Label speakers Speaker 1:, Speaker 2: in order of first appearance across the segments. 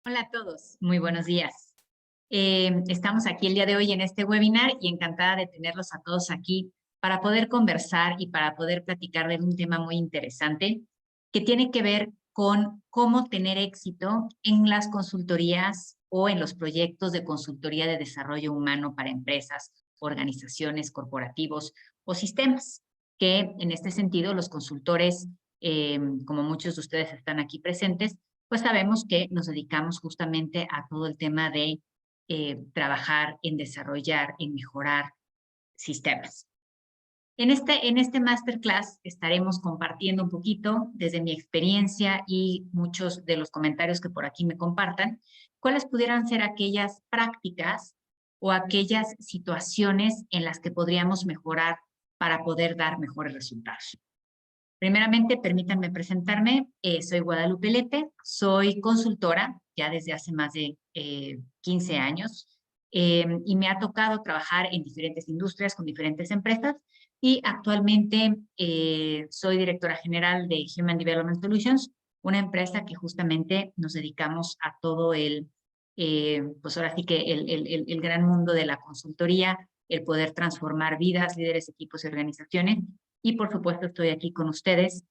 Speaker 1: Hola a todos, muy buenos días. Estamos aquí el día de hoy en este webinar y encantada de tenerlos a todos aquí para poder conversar y para poder platicar de un tema muy interesante que tiene que ver con cómo tener éxito en las consultorías o en los proyectos de consultoría de desarrollo humano para empresas, organizaciones, corporativos o sistemas, que en este sentido los consultores, como muchos de ustedes están aquí presentes, pues sabemos que nos dedicamos justamente a todo el tema de trabajar en desarrollar, en mejorar sistemas. En este masterclass estaremos compartiendo un poquito desde mi experiencia y muchos de los comentarios que por aquí me compartan, cuáles pudieran ser aquellas prácticas o aquellas situaciones en las que podríamos mejorar para poder dar mejores resultados. Primeramente, permítanme presentarme. Soy Guadalupe Lepe, soy consultora ya desde hace más de 15 años y me ha tocado trabajar en diferentes industrias con diferentes empresas y actualmente soy directora general de Human Development Solutions, una empresa que justamente nos dedicamos a todo pues ahora sí que el gran mundo de la consultoría, el poder transformar vidas, líderes, equipos y organizaciones. Y por supuesto estoy aquí con ustedes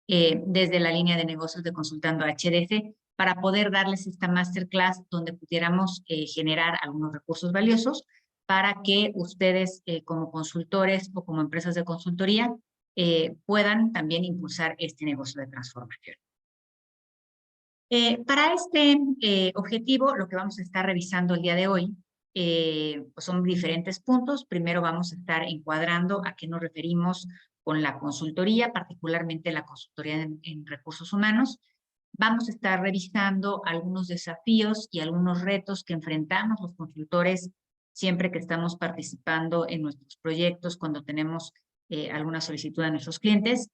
Speaker 1: desde la línea de negocios de Consultando HDC para poder darles esta masterclass donde pudiéramos generar algunos recursos valiosos para que ustedes como consultores o como empresas de consultoría puedan también impulsar este negocio de transformación. Para este objetivo, lo que vamos a estar revisando el día de hoy pues son diferentes puntos. Primero vamos a estar encuadrando a qué nos referimos con la consultoría, particularmente la consultoría en recursos humanos. Vamos a estar revisando algunos desafíos y algunos retos que enfrentamos los consultores siempre que estamos participando en nuestros proyectos, cuando tenemos alguna solicitud a nuestros clientes.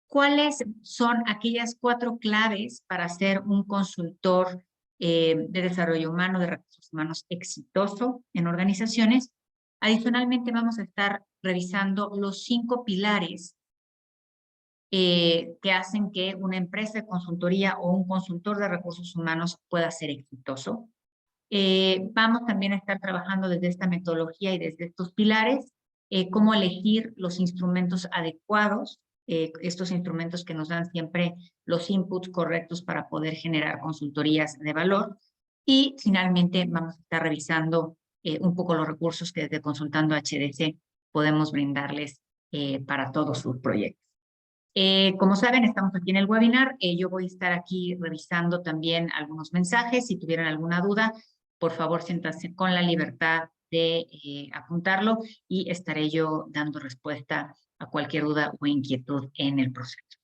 Speaker 1: ¿Cuáles son aquellas 4 claves para ser un consultor de desarrollo humano, de recursos humanos exitoso en organizaciones? Adicionalmente, vamos a estar revisando los 5 pilares que hacen que una empresa de consultoría o un consultor de recursos humanos pueda ser exitoso. Vamos también a estar trabajando desde esta metodología y desde estos pilares, cómo elegir los instrumentos adecuados, estos instrumentos que nos dan siempre los inputs correctos para poder generar consultorías de valor. Y finalmente vamos a estar revisando un poco los recursos que desde Consultando HDC podemos brindarles para todos sus proyectos. Como saben, estamos aquí en el webinar. Yo voy a estar aquí revisando también algunos mensajes. Si tuvieran alguna duda, por favor, siéntanse con la libertad de apuntarlo y estaré yo dando respuesta a cualquier duda o inquietud en el proceso.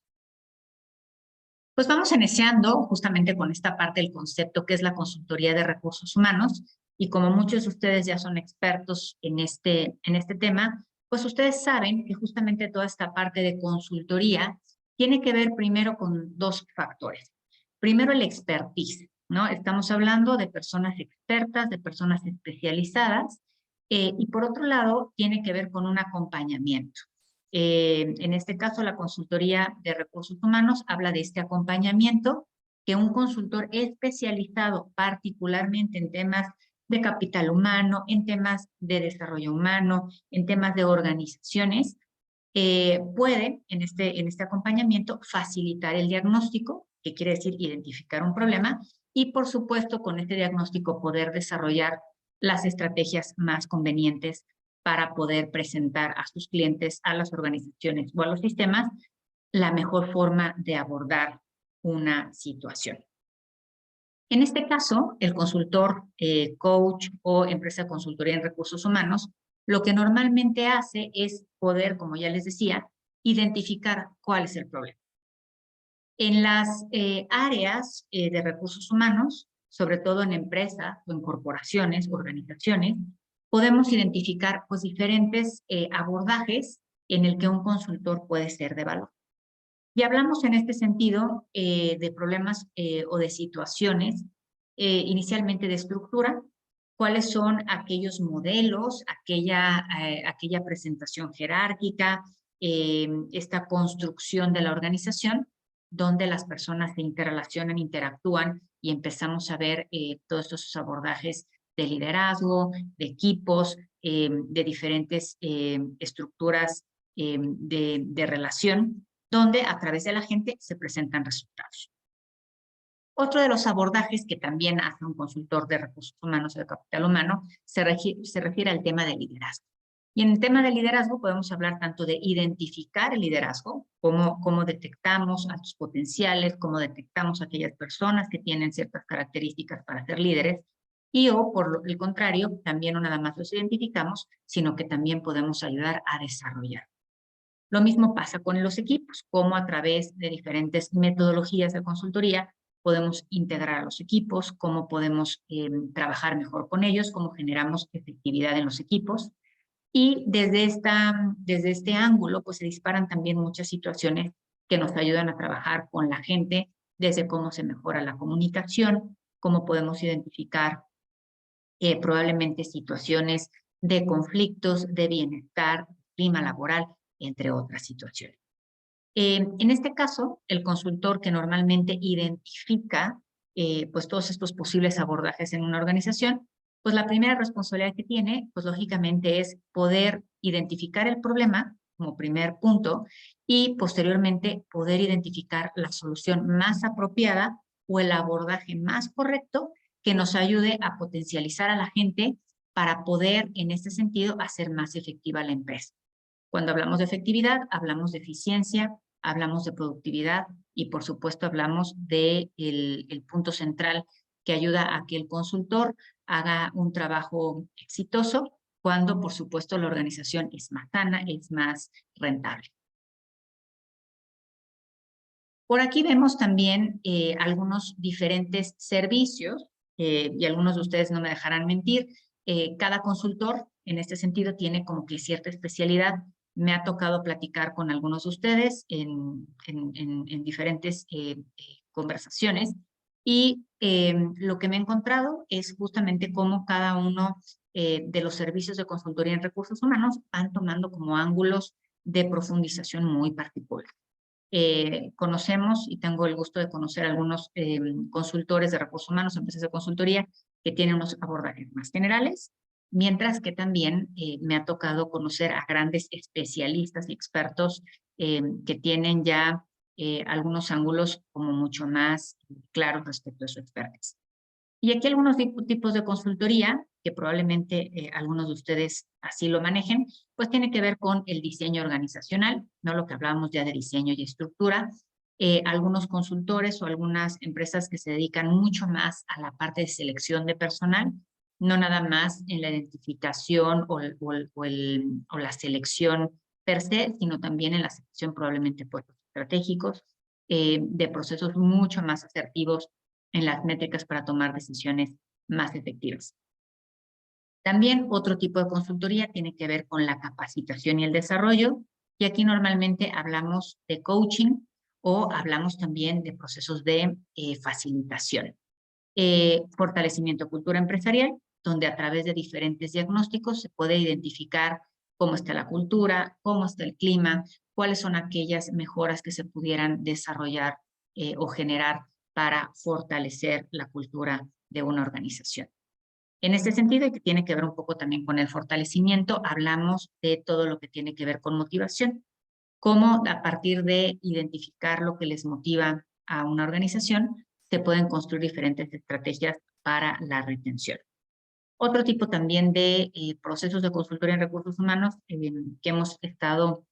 Speaker 1: Pues vamos iniciando justamente con esta parte del concepto que es la consultoría de recursos humanos. Y como muchos de ustedes ya son expertos en este tema, pues ustedes saben que justamente toda esta parte de consultoría tiene que ver primero con 2 factores. Primero, el expertise, ¿no? Estamos hablando de personas expertas, de personas especializadas, y por otro lado, tiene que ver con un acompañamiento. En este caso, la consultoría de recursos humanos habla de este acompañamiento que un consultor especializado particularmente en temas de capital humano, en temas de desarrollo humano, en temas de organizaciones, puede en este acompañamiento facilitar el diagnóstico, que quiere decir identificar un problema, y por supuesto con este diagnóstico poder desarrollar las estrategias más convenientes para poder presentar a sus clientes, a las organizaciones o a los sistemas la mejor forma de abordar una situación. En este caso, el consultor, coach o empresa de consultoría en recursos humanos, lo que normalmente hace es poder, como ya les decía, identificar cuál es el problema. En las áreas de recursos humanos, sobre todo en empresas o en corporaciones, organizaciones, podemos identificar pues, diferentes abordajes en el que un consultor puede ser de valor. Y hablamos en este sentido de problemas o de situaciones, inicialmente de estructura, cuáles son aquellos modelos, aquella presentación jerárquica, esta construcción de la organización, donde las personas se interrelacionan, interactúan y empezamos a ver todos estos abordajes de liderazgo, de equipos, de diferentes estructuras de relación, donde a través de la gente se presentan resultados. Otro de los abordajes que también hace un consultor de recursos humanos o de capital humano se refiere al tema de liderazgo. Y en el tema de liderazgo podemos hablar tanto de identificar el liderazgo, cómo detectamos a los potenciales, cómo detectamos a aquellas personas que tienen ciertas características para ser líderes, y o por el contrario, también no nada más los identificamos, sino que también podemos ayudar a desarrollar. Lo mismo pasa con los equipos, cómo a través de diferentes metodologías de consultoría podemos integrar a los equipos, cómo podemos trabajar mejor con ellos, cómo generamos efectividad en los equipos. Y desde este ángulo, pues se disparan también muchas situaciones que nos ayudan a trabajar con la gente, desde cómo se mejora la comunicación, cómo podemos identificar probablemente situaciones de conflictos, de bienestar, clima laboral, entre otras situaciones. En este caso, el consultor que normalmente identifica pues todos estos posibles abordajes en una organización, pues la primera responsabilidad que tiene, pues lógicamente es poder identificar el problema como primer punto y posteriormente poder identificar la solución más apropiada o el abordaje más correcto que nos ayude a potencializar a la gente para poder, en este sentido, hacer más efectiva la empresa. Cuando hablamos de efectividad, hablamos de eficiencia, hablamos de productividad y, por supuesto, hablamos del el punto central que ayuda a que el consultor haga un trabajo exitoso cuando, por supuesto, la organización es más sana, es más rentable. Por aquí vemos también algunos diferentes servicios y algunos de ustedes no me dejarán mentir. Cada consultor, en este sentido, tiene como que cierta especialidad. Me ha tocado platicar con algunos de ustedes en diferentes conversaciones y lo que me he encontrado es justamente cómo cada uno de los servicios de consultoría en recursos humanos van tomando como ángulos de profundización muy particulares. Conocemos y tengo el gusto de conocer algunos consultores de recursos humanos, empresas de consultoría que tienen unos abordajes más generales, mientras que también me ha tocado conocer a grandes especialistas y expertos que tienen ya algunos ángulos como mucho más claros respecto a su expertise. Y aquí algunos tipos de consultoría, que probablemente algunos de ustedes así lo manejen, pues tiene que ver con el diseño organizacional, ¿no? Lo que hablábamos ya de diseño y estructura. Algunos consultores o algunas empresas que se dedican mucho más a la parte de selección de personal, no nada más en la identificación o la selección per se, sino también en la selección probablemente de puestos estratégicos, de procesos mucho más asertivos en las métricas para tomar decisiones más efectivas. También otro tipo de consultoría tiene que ver con la capacitación y el desarrollo, y aquí normalmente hablamos de coaching o hablamos también de procesos de facilitación. Fortalecimiento de cultura empresarial, donde a través de diferentes diagnósticos se puede identificar cómo está la cultura, cómo está el clima, cuáles son aquellas mejoras que se pudieran desarrollar o generar para fortalecer la cultura de una organización. En este sentido, y que tiene que ver un poco también con el fortalecimiento, hablamos de todo lo que tiene que ver con motivación, cómo a partir de identificar lo que les motiva a una organización, se pueden construir diferentes estrategias para la retención. Otro tipo también de procesos de consultoría en recursos humanos que hemos estado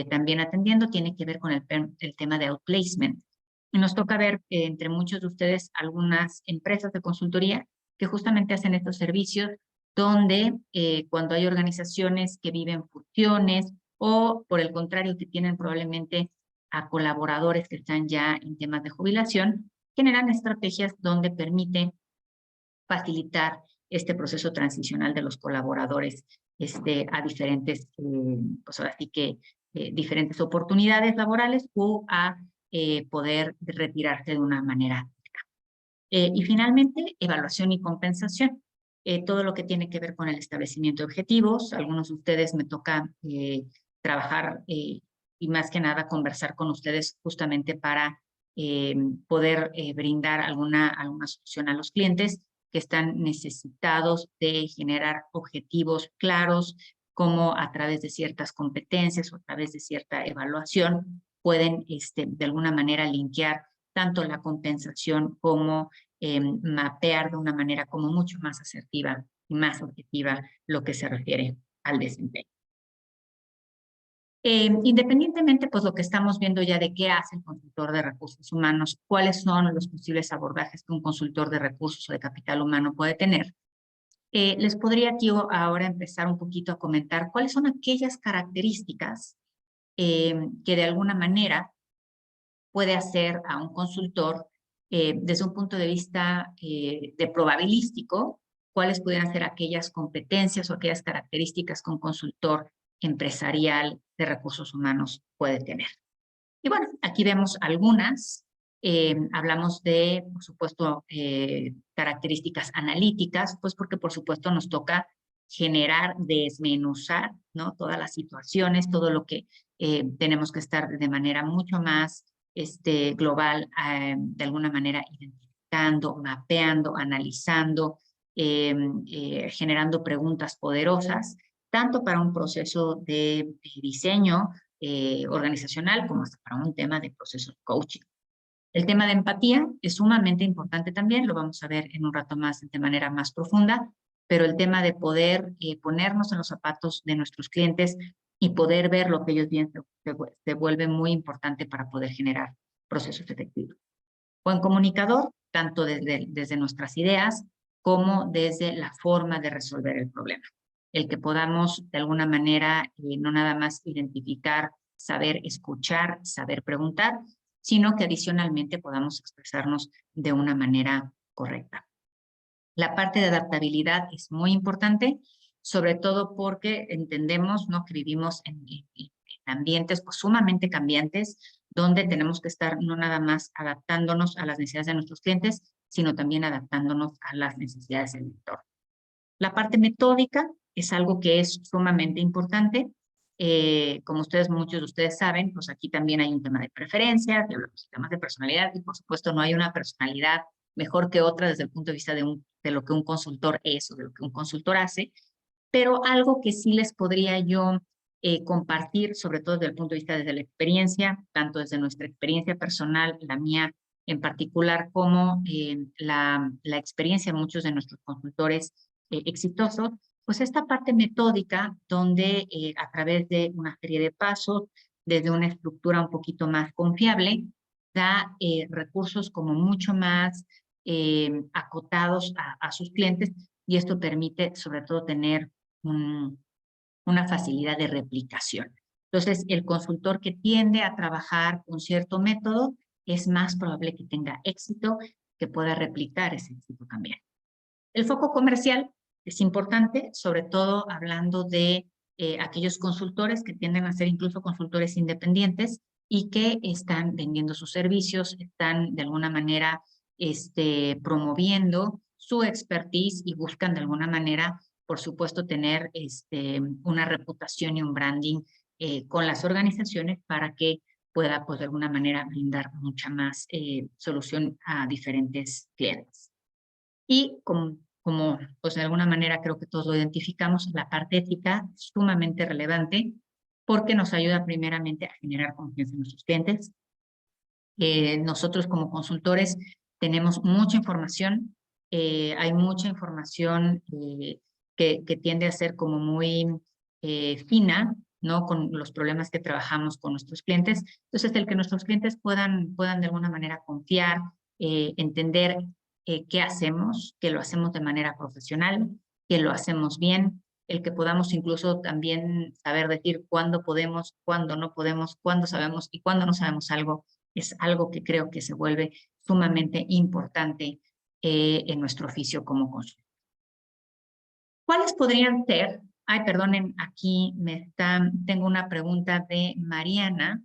Speaker 1: también atendiendo tiene que ver con el tema de outplacement. Y nos toca ver entre muchos de ustedes algunas empresas de consultoría que justamente hacen estos servicios donde cuando hay organizaciones que viven fusiones o por el contrario que tienen probablemente a colaboradores que están ya en temas de jubilación, generan estrategias donde permite facilitar este proceso transicional de los colaboradores a diferentes, pues ahora sí que diferentes oportunidades laborales o a poder retirarse de una manera. Y finalmente, evaluación y compensación. Todo lo que tiene que ver con el establecimiento de objetivos. Algunos de ustedes me toca trabajar y más que nada conversar con ustedes justamente para poder brindar alguna solución a los clientes que están necesitados de generar objetivos claros, como a través de ciertas competencias o a través de cierta evaluación pueden de alguna manera linkear tanto la compensación como mapear de una manera como mucho más asertiva y más objetiva lo que se refiere al desempeño. Independientemente, pues lo que estamos viendo ya de qué hace el consultor de recursos humanos, cuáles son los posibles abordajes que un consultor de recursos o de capital humano puede tener, les podría aquí ahora empezar un poquito a comentar cuáles son aquellas características que de alguna manera puede hacer a un consultor desde un punto de vista de probabilístico, cuáles pudieran ser aquellas competencias o aquellas características que un consultor empresarial de recursos humanos puede tener. Y bueno, aquí vemos algunas. Hablamos de, por supuesto, características analíticas, pues porque por supuesto nos toca generar, desmenuzar, ¿no? Todas las situaciones, todo lo que tenemos que estar de manera mucho más global, de alguna manera identificando, mapeando, analizando, generando preguntas poderosas, tanto para un proceso de diseño organizacional como hasta para un tema de proceso de coaching. El tema de empatía es sumamente importante también, lo vamos a ver en un rato más de manera más profunda, pero el tema de poder ponernos en los zapatos de nuestros clientes y poder ver lo que ellos viven se vuelve muy importante para poder generar procesos efectivos. Buen comunicador, tanto desde nuestras ideas como desde la forma de resolver el problema. El que podamos de alguna manera no nada más identificar, saber escuchar, saber preguntar, sino que adicionalmente podamos expresarnos de una manera correcta. La parte de adaptabilidad es muy importante, sobre todo porque entendemos, ¿no?, que vivimos en ambientes pues, sumamente cambiantes, donde tenemos que estar no nada más adaptándonos a las necesidades de nuestros clientes, sino también adaptándonos a las necesidades del entorno. La parte metódica es algo que es sumamente importante. Como muchos de ustedes saben, pues aquí también hay un tema de preferencias, temas de personalidad, y por supuesto no hay una personalidad mejor que otra desde el punto de vista de lo que un consultor es o de lo que un consultor hace, pero algo que sí les podría yo compartir, sobre todo desde el punto de vista desde la experiencia, tanto desde nuestra experiencia personal, la mía en particular, como la experiencia de muchos de nuestros consultores exitosos, pues esta parte metódica donde a través de una serie de pasos, desde una estructura un poquito más confiable, da recursos como mucho más acotados a sus clientes, y esto permite sobre todo tener una facilidad de replicación. Entonces, el consultor que tiende a trabajar con cierto método es más probable que tenga éxito, que pueda replicar ese éxito también. El foco comercial es importante, sobre todo hablando de aquellos consultores que tienden a ser incluso consultores independientes y que están vendiendo sus servicios, están de alguna manera promoviendo su expertise y buscan de alguna manera, por supuesto, tener una reputación y un branding con las organizaciones para que pueda, pues, de alguna manera brindar mucha más solución a diferentes clientes. Y como pues de alguna manera creo que todos lo identificamos, la parte ética es sumamente relevante porque nos ayuda primeramente a generar confianza en nuestros clientes. Nosotros como consultores tenemos mucha información, hay mucha información que tiende a ser como muy fina, ¿no?, con los problemas que trabajamos con nuestros clientes. Entonces, el que nuestros clientes puedan de alguna manera confiar, entender qué hacemos, que lo hacemos de manera profesional, que lo hacemos bien, el que podamos incluso también saber decir cuándo podemos, cuándo no podemos, cuándo sabemos y cuándo no sabemos algo, es algo que creo que se vuelve sumamente importante en nuestro oficio como consultor. ¿Cuáles podrían ser? Ay, perdonen, aquí tengo una pregunta de Mariana,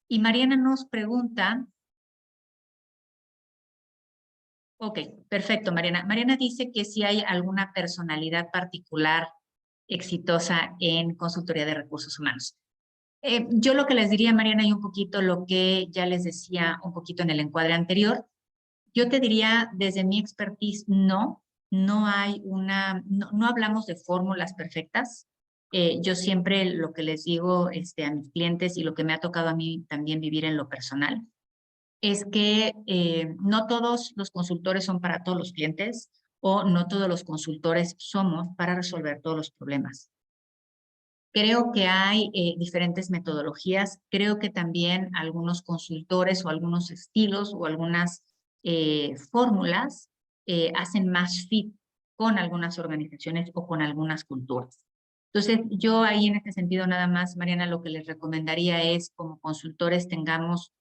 Speaker 1: y Mariana nos pregunta. Ok, perfecto, Mariana. Mariana dice que si hay alguna personalidad particular exitosa en consultoría de recursos humanos. Yo lo que les diría, Mariana, y un poquito lo que ya les decía un poquito en el encuadre anterior, yo te diría, desde mi expertise, no hay no hablamos de fórmulas perfectas. Yo siempre lo que les digo a mis clientes y lo que me ha tocado a mí también vivir en lo personal, es que no todos los consultores son para todos los clientes o no todos los consultores somos para resolver todos los problemas. Creo que hay diferentes metodologías. Creo que también algunos consultores o algunos estilos o algunas fórmulas hacen más fit con algunas organizaciones o con algunas culturas. Entonces, yo ahí en este sentido nada más, Mariana, lo que les recomendaría es como consultores tengamos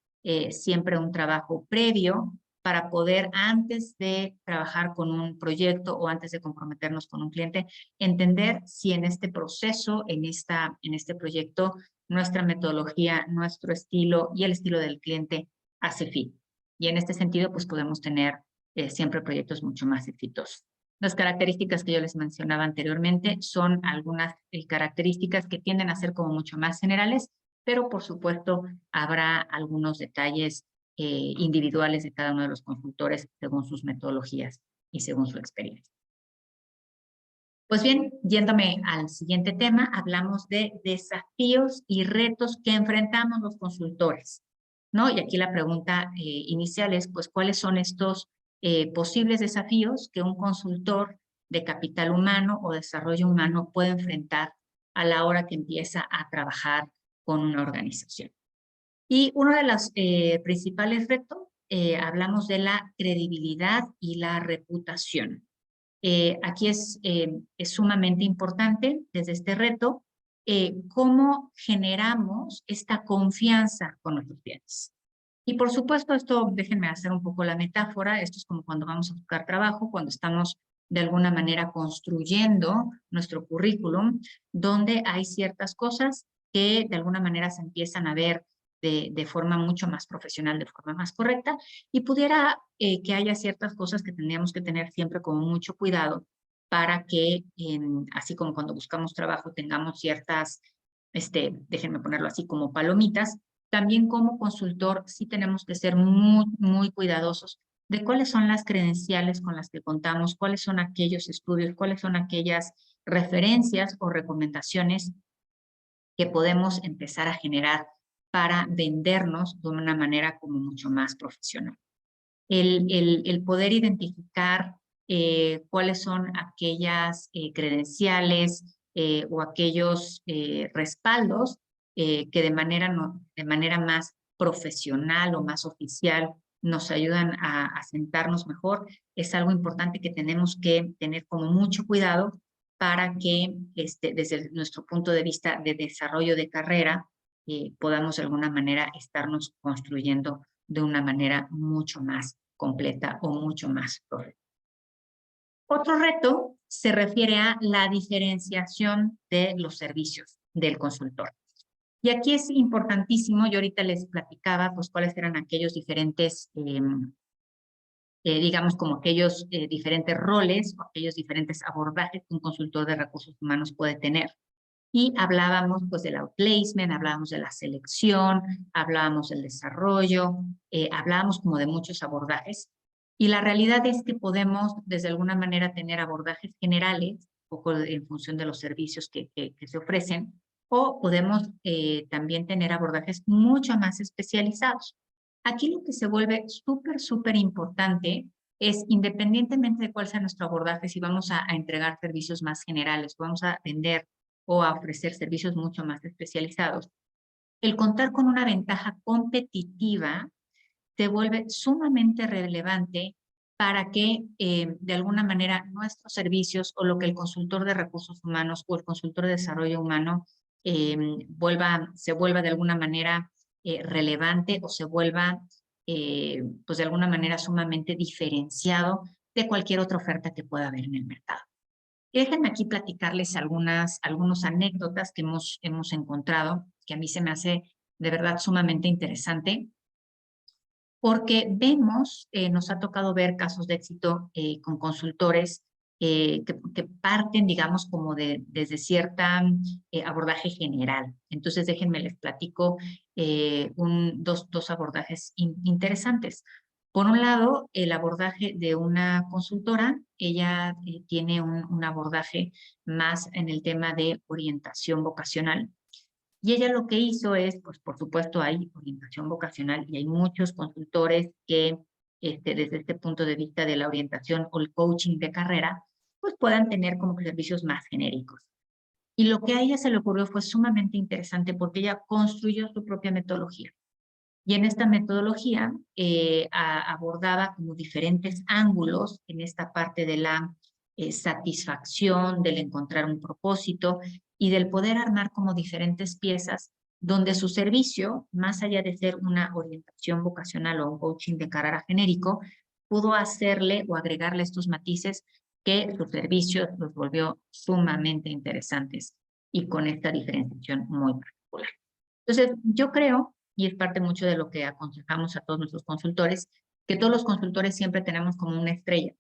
Speaker 1: siempre un trabajo previo para poder, antes de trabajar con un proyecto o antes de comprometernos con un cliente, entender si en este proceso, en este proyecto, nuestra metodología, nuestro estilo y el estilo del cliente hace fit. Y en este sentido, pues podemos tener siempre proyectos mucho más exitosos. Las características que yo les mencionaba anteriormente son algunas características que tienden a ser como mucho más generales, pero por supuesto habrá algunos detalles individuales de cada uno de los consultores según sus metodologías y según su experiencia. Pues bien, yéndome al siguiente tema, hablamos de desafíos y retos que enfrentamos los consultores, ¿no? Y aquí la pregunta inicial es, pues, ¿cuáles son estos posibles desafíos que un consultor de capital humano o desarrollo humano puede enfrentar a la hora que empieza a trabajar con una organización? Y uno de los principales retos, hablamos de la credibilidad y la reputación. Aquí es sumamente importante desde este reto cómo generamos esta confianza con nuestros clientes. Y por supuesto, esto, déjenme hacer un poco la metáfora, esto es como cuando vamos a buscar trabajo, cuando estamos de alguna manera construyendo nuestro currículum, donde hay ciertas cosas que de alguna manera se empiezan a ver de forma mucho más profesional, de forma más correcta, y pudiera que haya ciertas cosas que tendríamos que tener siempre con mucho cuidado para que, así como cuando buscamos trabajo, tengamos ciertas, déjenme ponerlo así, como palomitas. También como consultor sí tenemos que ser muy cuidadosos de cuáles son las credenciales con las que contamos, cuáles son aquellos estudios, cuáles son aquellas referencias o recomendaciones que podemos empezar a generar para vendernos de una manera como mucho más profesional. El poder identificar cuáles son aquellas credenciales o aquellos respaldos que de manera más profesional o más oficial nos ayudan a sentarnos mejor, es algo importante que tenemos que tener como mucho cuidado para que desde nuestro punto de vista de desarrollo de carrera podamos de alguna manera estarnos construyendo de una manera mucho más completa o mucho más profesional. Otro reto se refiere a la diferenciación de los servicios del consultor. Y aquí es importantísimo, yo ahorita les platicaba pues cuáles eran aquellos diferentes, digamos como aquellos diferentes roles o aquellos diferentes abordajes que un consultor de recursos humanos puede tener. Y hablábamos pues del outplacement, hablábamos de la selección, hablábamos del desarrollo, hablábamos como de muchos abordajes. Y la realidad es que podemos desde alguna manera tener abordajes generales, un poco en función de los servicios que se ofrecen, o podemos también tener abordajes mucho más especializados. Aquí lo que se vuelve súper importante es, independientemente de cuál sea nuestro abordaje, si vamos a entregar servicios más generales, vamos a vender o a ofrecer servicios mucho más especializados, el contar con una ventaja competitiva se vuelve sumamente relevante para que de alguna manera nuestros servicios o lo que el consultor de recursos humanos o el consultor de desarrollo humano se vuelva de alguna manera relevante o se vuelva pues de alguna manera sumamente diferenciado de cualquier otra oferta que pueda haber en el mercado. Y déjenme aquí platicarles algunas anécdotas que hemos encontrado, que a mí se me hace de verdad sumamente interesante, porque nos ha tocado ver casos de éxito con consultores que parten, digamos, como desde cierta abordaje general. Entonces, déjenme les platico dos abordajes interesantes. Por un lado, el abordaje de una consultora, ella tiene un abordaje más en el tema de orientación vocacional. Y ella lo que hizo es, pues por supuesto hay orientación vocacional y hay muchos consultores que desde este punto de vista de la orientación o el coaching de carrera, pues puedan tener como que servicios más genéricos. Y lo que a ella se le ocurrió fue sumamente interesante porque ella construyó su propia metodología. Y en esta metodología abordaba como diferentes ángulos en esta parte de la satisfacción, del encontrar un propósito y del poder armar como diferentes piezas donde su servicio, más allá de ser una orientación vocacional o un coaching de carrera genérico, pudo hacerle o agregarle estos matices que sus servicios los volvió sumamente interesantes y con esta diferenciación muy particular. Entonces, yo creo, y es parte mucho de lo que aconsejamos a todos nuestros consultores, que todos los consultores siempre tenemos como una estrella.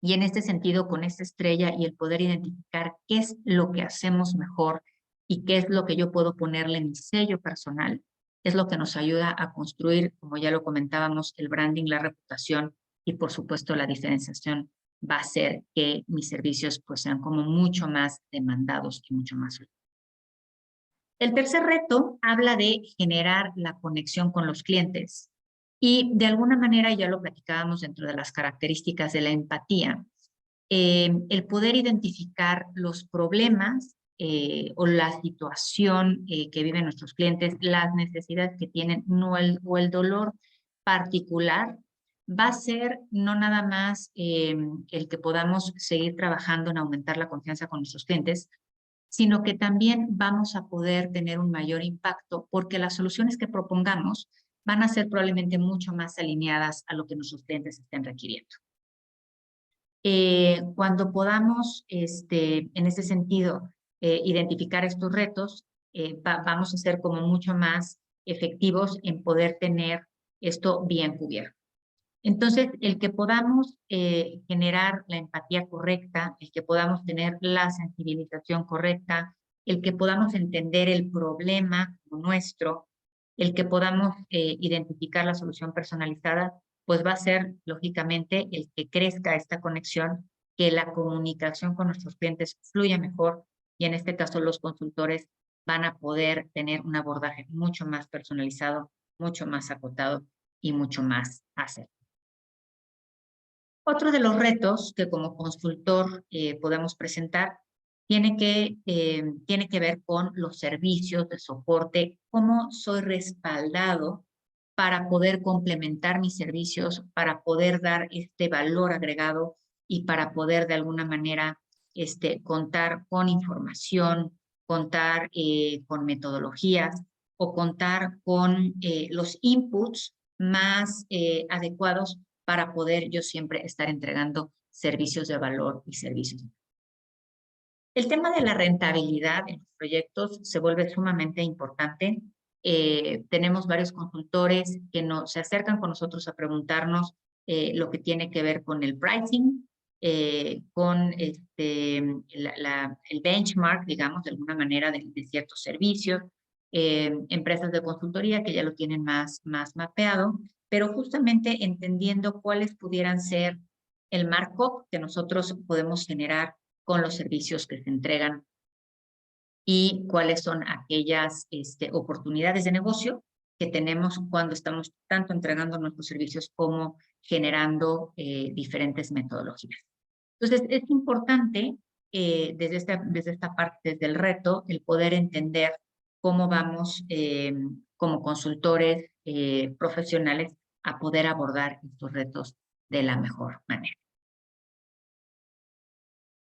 Speaker 1: Y en este sentido, con esta estrella y el poder identificar qué es lo que hacemos mejor y qué es lo que yo puedo ponerle en mi sello personal, es lo que nos ayuda a construir, como ya lo comentábamos, el branding, la reputación y por supuesto la diferenciación va a hacer que mis servicios pues sean como mucho más demandados y mucho más útiles. El tercer reto habla de generar la conexión con los clientes y de alguna manera, ya lo platicábamos dentro de las características de la empatía, el poder identificar los problemas o la situación que viven nuestros clientes, las necesidades que tienen o el dolor particular, va a ser no nada más el que podamos seguir trabajando en aumentar la confianza con nuestros clientes, sino que también vamos a poder tener un mayor impacto porque las soluciones que propongamos van a ser probablemente mucho más alineadas a lo que nuestros clientes estén requiriendo. Cuando podamos, en ese sentido, identificar estos retos, vamos a ser como mucho más efectivos en poder tener esto bien cubierto. Entonces, el que podamos generar la empatía correcta, el que podamos tener la sensibilización correcta, el que podamos entender el problema nuestro, el que podamos identificar la solución personalizada, pues va a ser, lógicamente, el que crezca esta conexión, que la comunicación con nuestros clientes fluya mejor y en este caso los consultores van a poder tener un abordaje mucho más personalizado, mucho más acotado y mucho más acertado. Otro de los retos que como consultor podemos presentar tiene que ver con los servicios de soporte, cómo soy respaldado para poder complementar mis servicios, para poder dar este valor agregado y para poder de alguna manera contar con información, contar con metodologías o contar con los inputs más adecuados para poder yo siempre estar entregando servicios de valor y servicios. El tema de la rentabilidad en los proyectos se vuelve sumamente importante. Tenemos varios consultores que se acercan con nosotros a preguntarnos lo que tiene que ver con el pricing, con el benchmark, digamos, de alguna manera de ciertos servicios, empresas de consultoría que ya lo tienen más mapeado, pero justamente entendiendo cuáles pudieran ser el markup que nosotros podemos generar con los servicios que se entregan y cuáles son aquellas oportunidades de negocio que tenemos cuando estamos tanto entregando nuestros servicios como generando diferentes metodologías. Entonces, es importante desde esta parte, desde el reto, el poder entender cómo vamos como consultores profesionales a poder abordar estos retos de la mejor manera.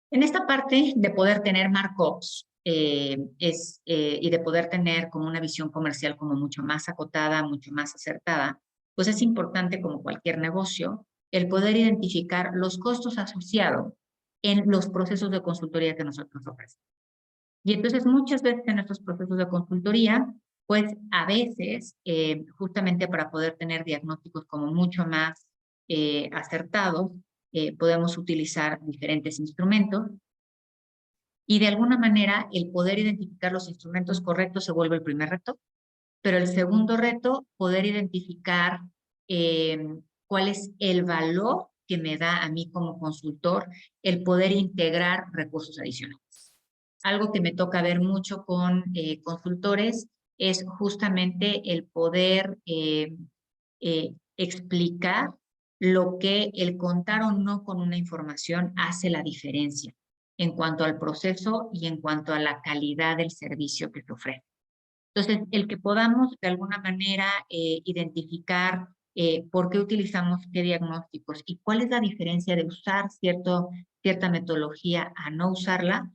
Speaker 1: En esta parte de poder tener markups y de poder tener como una visión comercial como mucho más acotada, mucho más acertada, pues es importante como cualquier negocio el poder identificar los costos asociados en los procesos de consultoría que nosotros ofrecemos. Y entonces muchas veces en estos procesos de consultoría, pues a veces, justamente para poder tener diagnósticos como mucho más acertados, podemos utilizar diferentes instrumentos. Y de alguna manera, el poder identificar los instrumentos correctos se vuelve el primer reto, pero el segundo reto, poder identificar cuál es el valor que me da a mí como consultor el poder integrar recursos adicionales. Algo que me toca ver mucho con consultores es justamente el poder explicar lo que el contar o no con una información hace la diferencia en cuanto al proceso y en cuanto a la calidad del servicio que se ofrece. Entonces, el que podamos de alguna manera identificar por qué utilizamos qué diagnósticos y cuál es la diferencia de usar cierta metodología a no usarla,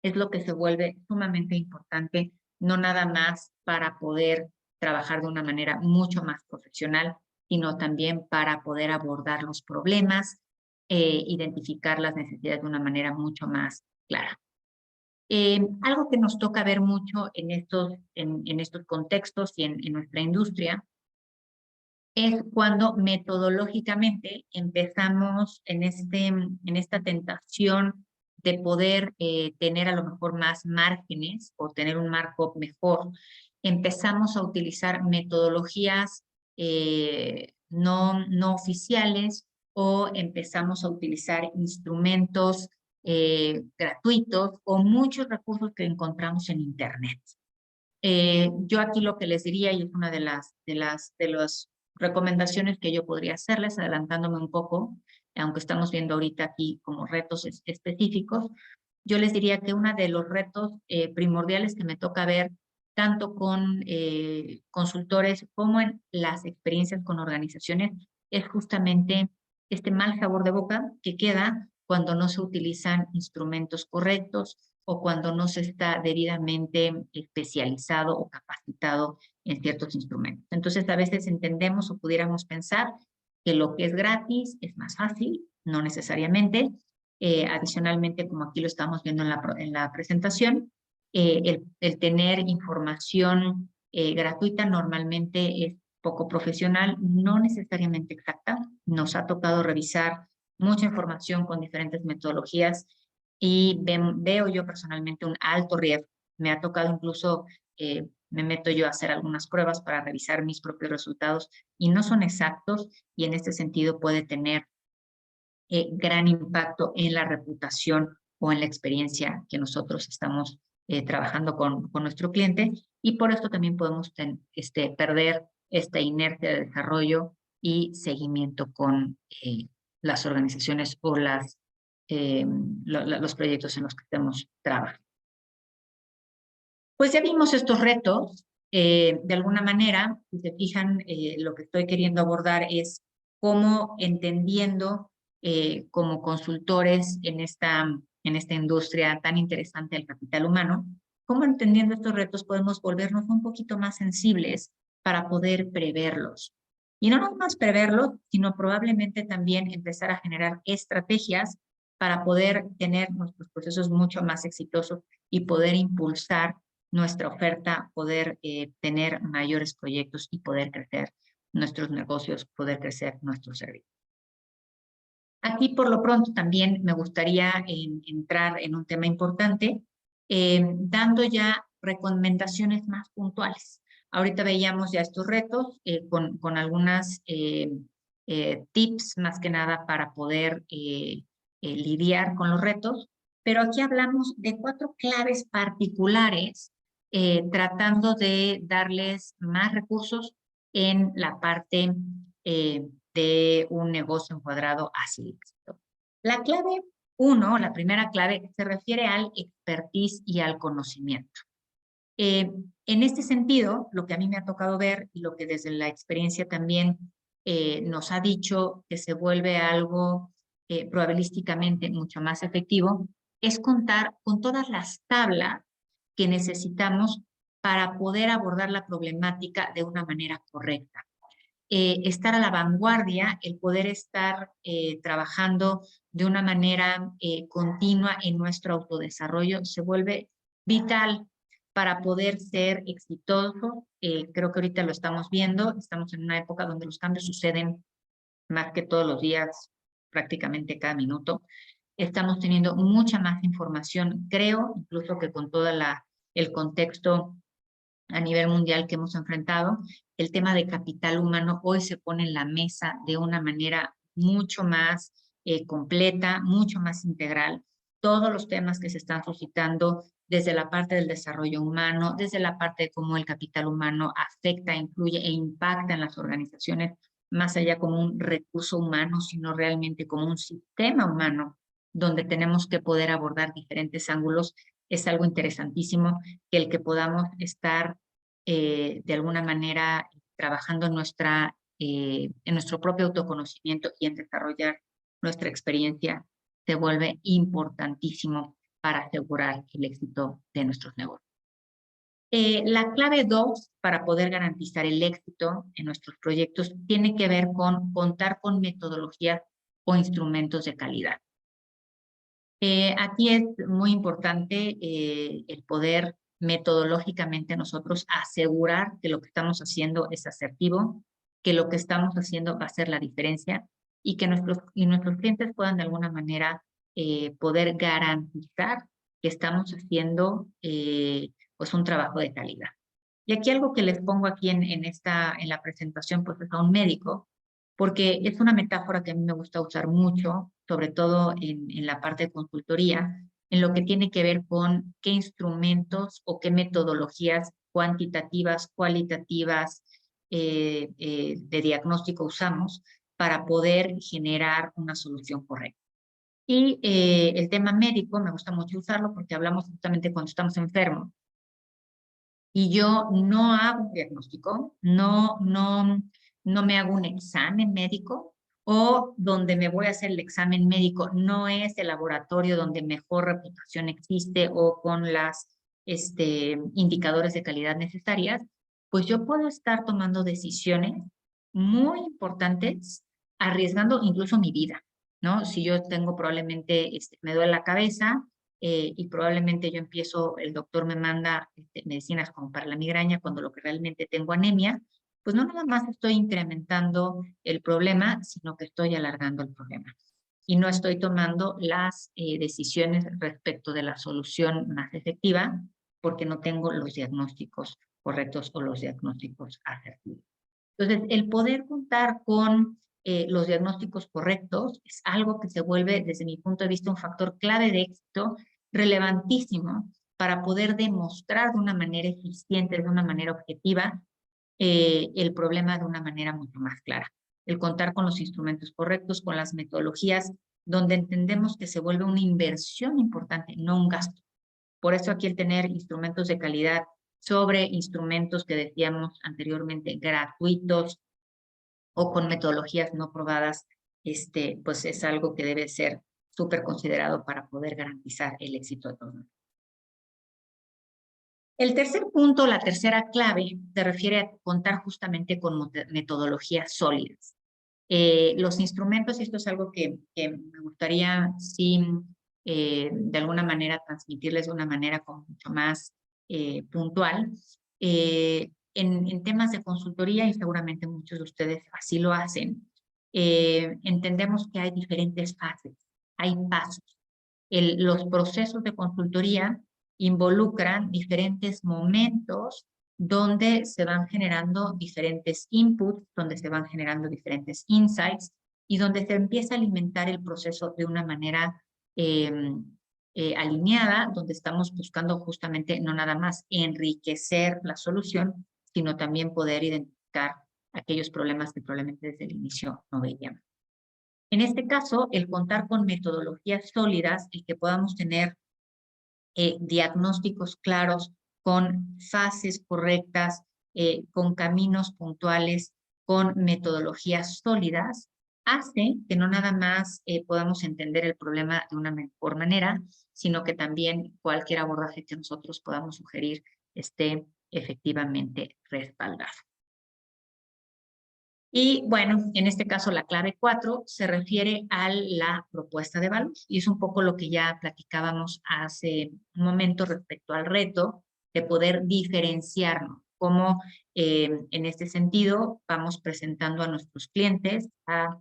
Speaker 1: es lo que se vuelve sumamente importante, no nada más para poder trabajar de una manera mucho más profesional, sino también para poder abordar los problemas, identificar las necesidades de una manera mucho más clara. Algo que nos toca ver mucho en estos contextos y en nuestra industria es cuando metodológicamente empezamos en esta tentación de poder tener a lo mejor más márgenes o tener un markup mejor, empezamos a utilizar metodologías no oficiales o empezamos a utilizar instrumentos gratuitos o muchos recursos que encontramos en Internet. Yo aquí lo que les diría, y es una de las recomendaciones que yo podría hacerles, adelantándome un poco, aunque estamos viendo ahorita aquí como retos específicos, yo les diría que uno de los retos primordiales que me toca ver tanto con consultores como en las experiencias con organizaciones es justamente este mal sabor de boca que queda cuando no se utilizan instrumentos correctos o cuando no se está debidamente especializado o capacitado en ciertos instrumentos. Entonces, a veces entendemos o pudiéramos pensar que lo que es gratis es más fácil, no necesariamente. Adicionalmente, como aquí lo estamos viendo en la presentación, el tener información gratuita normalmente es poco profesional, no necesariamente exacta. Nos ha tocado revisar mucha información con diferentes metodologías y veo yo personalmente un alto riesgo. Me ha tocado incluso, me meto yo a hacer algunas pruebas para revisar mis propios resultados y no son exactos y en este sentido puede tener gran impacto en la reputación o en la experiencia que nosotros estamos trabajando con nuestro cliente y por esto también podemos perder esta inercia de desarrollo y seguimiento con las organizaciones o los proyectos en los que estemos trabajando. Pues ya vimos estos retos. De alguna manera, si se fijan, lo que estoy queriendo abordar es cómo entendiendo como consultores en esta industria tan interesante del capital humano, cómo entendiendo estos retos podemos volvernos un poquito más sensibles para poder preverlos. Y no nada más preverlos, sino probablemente también empezar a generar estrategias para poder tener nuestros procesos mucho más exitosos y poder impulsar nuestra oferta, poder tener mayores proyectos y poder crecer nuestros negocios, poder crecer nuestros servicios. Aquí, por lo pronto, también me gustaría entrar en un tema importante, dando ya recomendaciones más puntuales. Ahorita veíamos ya estos retos con algunas tips, más que nada, para poder lidiar con los retos, pero aquí hablamos de 4 claves particulares tratando de darles más recursos en la parte de un negocio encuadrado hacia el éxito. La clave 1, la primera clave, se refiere al expertise y al conocimiento. En este sentido, lo que a mí me ha tocado ver y lo que desde la experiencia también nos ha dicho que se vuelve algo probabilísticamente mucho más efectivo, es contar con todas las tablas que necesitamos para poder abordar la problemática de una manera correcta. Estar a la vanguardia, el poder estar trabajando de una manera continua en nuestro autodesarrollo se vuelve vital para poder ser exitoso. Creo que ahorita lo estamos viendo, estamos en una época donde los cambios suceden más que todos los días, prácticamente cada minuto. Estamos teniendo mucha más información, creo, incluso que con todo el contexto a nivel mundial que hemos enfrentado, el tema de capital humano hoy se pone en la mesa de una manera mucho más completa, mucho más integral. Todos los temas que se están suscitando desde la parte del desarrollo humano, desde la parte de cómo el capital humano afecta, influye e impacta en las organizaciones, más allá como un recurso humano, sino realmente como un sistema humano, donde tenemos que poder abordar diferentes ángulos. Es algo interesantísimo que el que podamos estar de alguna manera trabajando en nuestro propio autoconocimiento y en desarrollar nuestra experiencia se vuelve importantísimo para asegurar el éxito de nuestros negocios. La clave 2 para poder garantizar el éxito en nuestros proyectos tiene que ver con contar con metodologías o instrumentos de calidad. Aquí es muy importante el poder metodológicamente nosotros asegurar que lo que estamos haciendo es asertivo, que lo que estamos haciendo va a hacer la diferencia y que nuestros clientes puedan de alguna manera poder garantizar que estamos haciendo pues un trabajo de calidad. Y aquí algo que les pongo aquí en la presentación pues es a un médico, porque es una metáfora que a mí me gusta usar mucho, sobre todo en la parte de consultoría, en lo que tiene que ver con qué instrumentos o qué metodologías cuantitativas, cualitativas de diagnóstico usamos para poder generar una solución correcta. Y el tema médico me gusta mucho usarlo porque hablamos justamente cuando estamos enfermos. Y yo no hago un diagnóstico, no me hago un examen médico, o donde me voy a hacer el examen médico no es el laboratorio donde mejor reputación existe o con las indicadores de calidad necesarias, pues yo puedo estar tomando decisiones muy importantes, arriesgando incluso mi vida, ¿no? Si yo tengo probablemente, me duele la cabeza, y probablemente yo empiezo, el doctor me manda medicinas como para la migraña cuando lo que realmente tengo anemia, pues no nada más estoy incrementando el problema, sino que estoy alargando el problema. Y no estoy tomando las decisiones respecto de la solución más efectiva porque no tengo los diagnósticos correctos o los diagnósticos asertivos. Entonces, el poder contar con los diagnósticos correctos es algo que se vuelve, desde mi punto de vista, un factor clave de éxito relevantísimo para poder demostrar de una manera eficiente, de una manera objetiva, el problema de una manera mucho más clara. El contar con los instrumentos correctos, con las metodologías, donde entendemos que se vuelve una inversión importante, no un gasto. Por eso aquí el tener instrumentos de calidad sobre instrumentos que decíamos anteriormente gratuitos o con metodologías no probadas, pues es algo que debe ser súper considerado para poder garantizar el éxito de todos. El tercer punto, la tercera clave, se refiere a contar justamente con metodologías sólidas. Los instrumentos, y esto es algo que me gustaría, sí, de alguna manera transmitirles de una manera como mucho más puntual. En temas de consultoría, y seguramente muchos de ustedes así lo hacen, entendemos que hay diferentes fases, hay pasos. Los procesos de consultoría involucran diferentes momentos donde se van generando diferentes inputs, donde se van generando diferentes insights y donde se empieza a alimentar el proceso de una manera alineada, donde estamos buscando justamente no nada más enriquecer la solución, sino también poder identificar aquellos problemas que probablemente desde el inicio no veíamos. En este caso, el contar con metodologías sólidas, el que podamos tener diagnósticos claros, con fases correctas, con caminos puntuales, con metodologías sólidas, hace que no nada más podamos entender el problema de una mejor manera, sino que también cualquier abordaje que nosotros podamos sugerir esté efectivamente respaldado. Y bueno, en este caso la clave 4 se refiere a la propuesta de valor y es un poco lo que ya platicábamos hace un momento respecto al reto de poder diferenciarnos, cómo en este sentido vamos presentando a nuestros clientes, a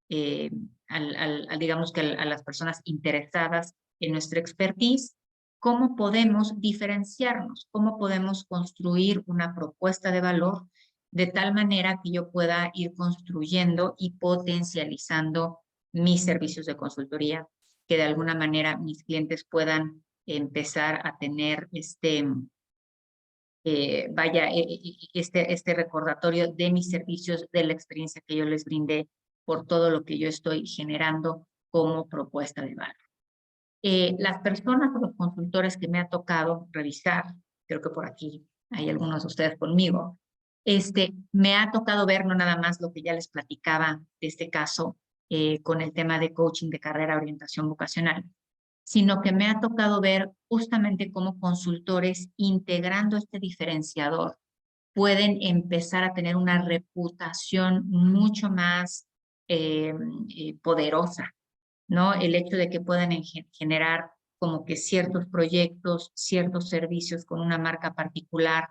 Speaker 1: digamos que a las personas interesadas en nuestra expertise, cómo podemos diferenciarnos, cómo podemos construir una propuesta de valor de tal manera que yo pueda ir construyendo y potencializando mis servicios de consultoría, que de alguna manera mis clientes puedan empezar a tener este recordatorio de mis servicios, de la experiencia que yo les brindé por todo lo que yo estoy generando como propuesta de valor. Las personas o los consultores que me ha tocado revisar, creo que por aquí hay algunos de ustedes conmigo, me ha tocado ver no nada más lo que ya les platicaba de este caso con el tema de coaching de carrera, orientación vocacional, sino que me ha tocado ver justamente cómo consultores integrando este diferenciador pueden empezar a tener una reputación mucho más poderosa, ¿no? El hecho de que puedan generar como que ciertos proyectos, ciertos servicios con una marca particular,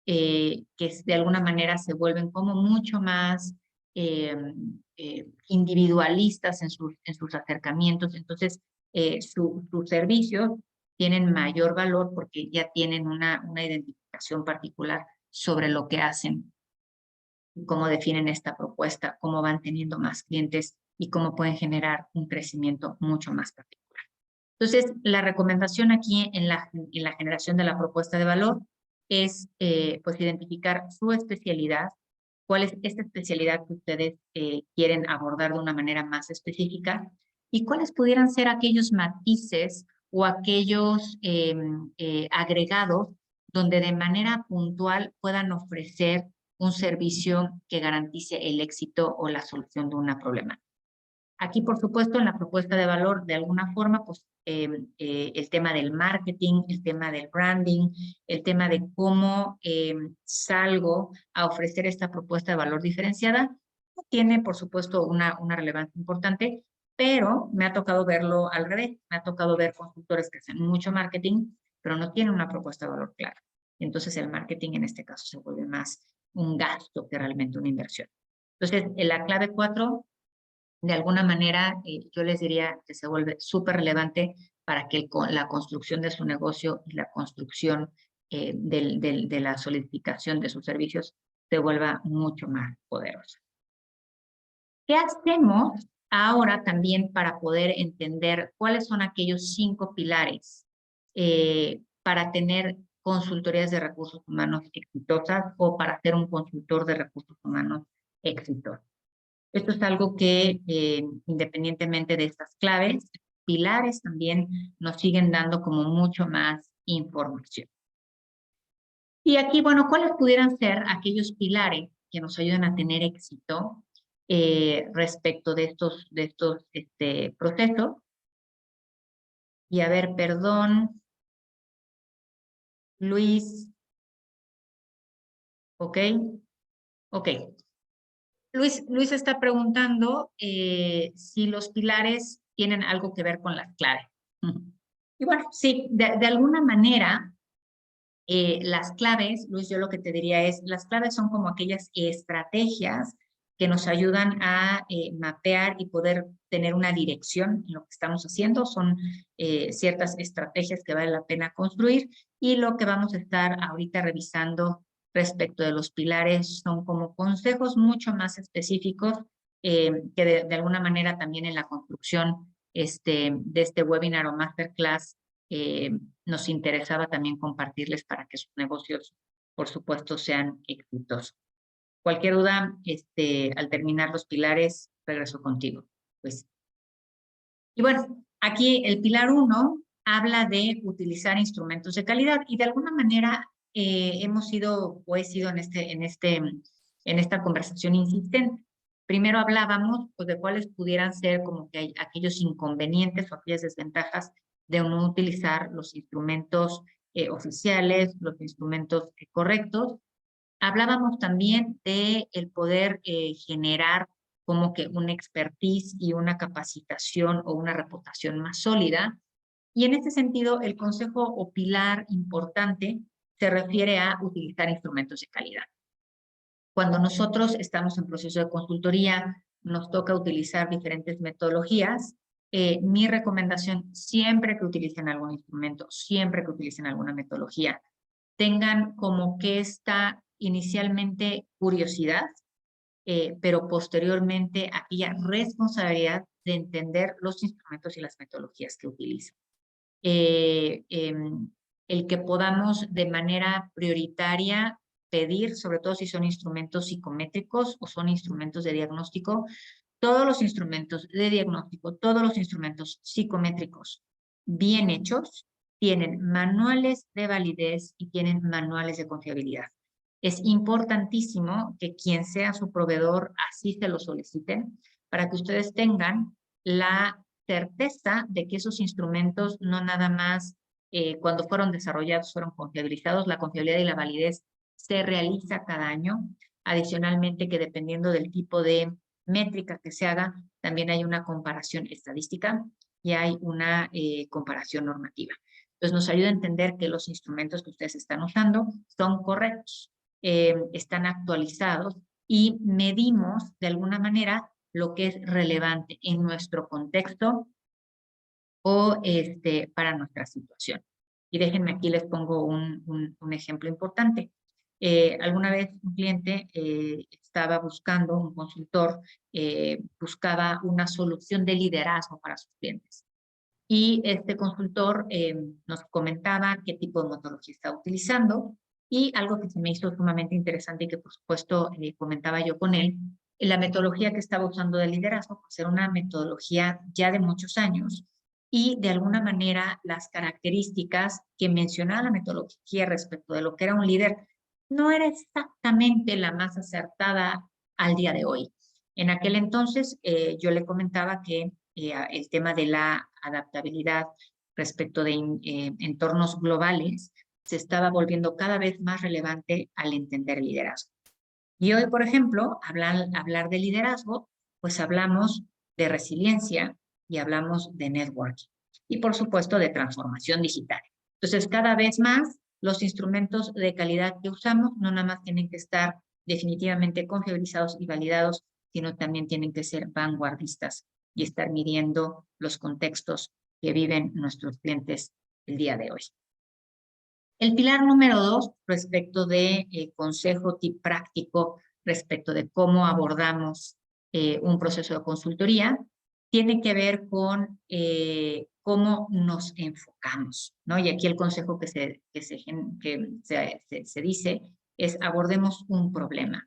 Speaker 1: que de alguna manera se vuelven como mucho más individualistas en sus acercamientos. Entonces, sus servicios tienen mayor valor porque ya tienen una identificación particular sobre lo que hacen, cómo definen esta propuesta, cómo van teniendo más clientes y cómo pueden generar un crecimiento mucho más particular. Entonces, la recomendación aquí en la generación de la propuesta de valor es pues identificar su especialidad, cuál es esta especialidad que ustedes quieren abordar de una manera más específica y cuáles pudieran ser aquellos matices o aquellos agregados donde de manera puntual puedan ofrecer un servicio que garantice el éxito o la solución de una problemática. Aquí, por supuesto, en la propuesta de valor, de alguna forma, pues el tema del marketing, el tema del branding, el tema de cómo salgo a ofrecer esta propuesta de valor diferenciada, tiene, por supuesto, una relevancia importante, pero me ha tocado verlo al revés. Me ha tocado ver consultores que hacen mucho marketing, pero no tienen una propuesta de valor clara. Entonces, el marketing en este caso se vuelve más un gasto que realmente una inversión. Entonces, en la clave 4, de alguna manera, yo les diría que se vuelve súper relevante para que la construcción de su negocio y la construcción de la solidificación de sus servicios se vuelva mucho más poderosa. ¿Qué hacemos ahora también para poder entender cuáles son aquellos 5 pilares para tener consultorías de recursos humanos exitosas o para ser un consultor de recursos humanos exitoso? Esto es algo que, independientemente de estas claves, pilares también nos siguen dando como mucho más información. Y aquí, bueno, ¿cuáles pudieran ser aquellos pilares que nos ayuden a tener éxito respecto de estos procesos? Y a ver, perdón, Luis, ¿ok? Ok. Luis está preguntando si los pilares tienen algo que ver con las claves. Y bueno, sí, de alguna manera, las claves, Luis, yo lo que te diría es, las claves son como aquellas estrategias que nos ayudan a mapear y poder tener una dirección en lo que estamos haciendo. Son ciertas estrategias que vale la pena construir y lo que vamos a estar ahorita revisando respecto de los pilares son como consejos mucho más específicos que de alguna manera también en la construcción de este webinar o masterclass nos interesaba también compartirles para que sus negocios, por supuesto, sean exitosos. Cualquier duda, al terminar los pilares, regreso contigo. Pues. Y bueno, aquí el pilar 1 habla de utilizar instrumentos de calidad y de alguna manera hemos sido o he sido en esta conversación insistente. Primero hablábamos pues, de cuáles pudieran ser como que hay aquellos inconvenientes o aquellas desventajas de no utilizar los instrumentos oficiales, los instrumentos correctos. Hablábamos también de el poder generar como que una expertise y una capacitación o una reputación más sólida. Y en este sentido, el consejo o pilar importante se refiere a utilizar instrumentos de calidad. Cuando nosotros estamos en proceso de consultoría nos toca utilizar diferentes metodologías. Mi recomendación, siempre que utilicen algún instrumento, siempre que utilicen alguna metodología, tengan como que esta inicialmente curiosidad, pero posteriormente aquella responsabilidad de entender los instrumentos y las metodologías que utilizan. El que podamos de manera prioritaria pedir, sobre todo si son instrumentos psicométricos o son instrumentos de diagnóstico, todos los instrumentos de diagnóstico, todos los instrumentos psicométricos bien hechos, tienen manuales de validez y tienen manuales de confiabilidad. Es importantísimo que quien sea su proveedor así se lo soliciten para que ustedes tengan la certeza de que esos instrumentos no nada más cuando fueron desarrollados fueron confiabilizados, la confiabilidad y la validez se realiza cada año. Adicionalmente que dependiendo del tipo de métrica que se haga, también hay una comparación estadística y hay una comparación normativa. Entonces nos ayuda a entender que los instrumentos que ustedes están usando son correctos, están actualizados y medimos de alguna manera lo que es relevante en nuestro contexto o para nuestra situación. Y déjenme aquí les pongo un ejemplo importante. Alguna vez un cliente estaba buscando, un consultor, buscaba una solución de liderazgo para sus clientes. Y este consultor nos comentaba qué tipo de metodología está utilizando y algo que se me hizo sumamente interesante y que por supuesto comentaba yo con él, la metodología que estaba usando de liderazgo pues era una metodología ya de muchos años y de alguna manera las características que mencionaba la metodología respecto de lo que era un líder no era exactamente la más acertada al día de hoy. En aquel entonces yo le comentaba que el tema de la adaptabilidad respecto de entornos globales se estaba volviendo cada vez más relevante al entender el liderazgo. Y hoy, por ejemplo, hablar de liderazgo, pues hablamos de resiliencia y hablamos de networking. Y por supuesto de transformación digital. Entonces, cada vez más los instrumentos de calidad que usamos no nada más tienen que estar definitivamente confiabilizados y validados, sino también tienen que ser vanguardistas y estar midiendo los contextos que viven nuestros clientes el día de hoy. El pilar número 2, respecto de consejo tip práctico, respecto de cómo abordamos un proceso de consultoría, tiene que ver con cómo nos enfocamos, ¿no? Y aquí el consejo que se dice es abordemos un problema.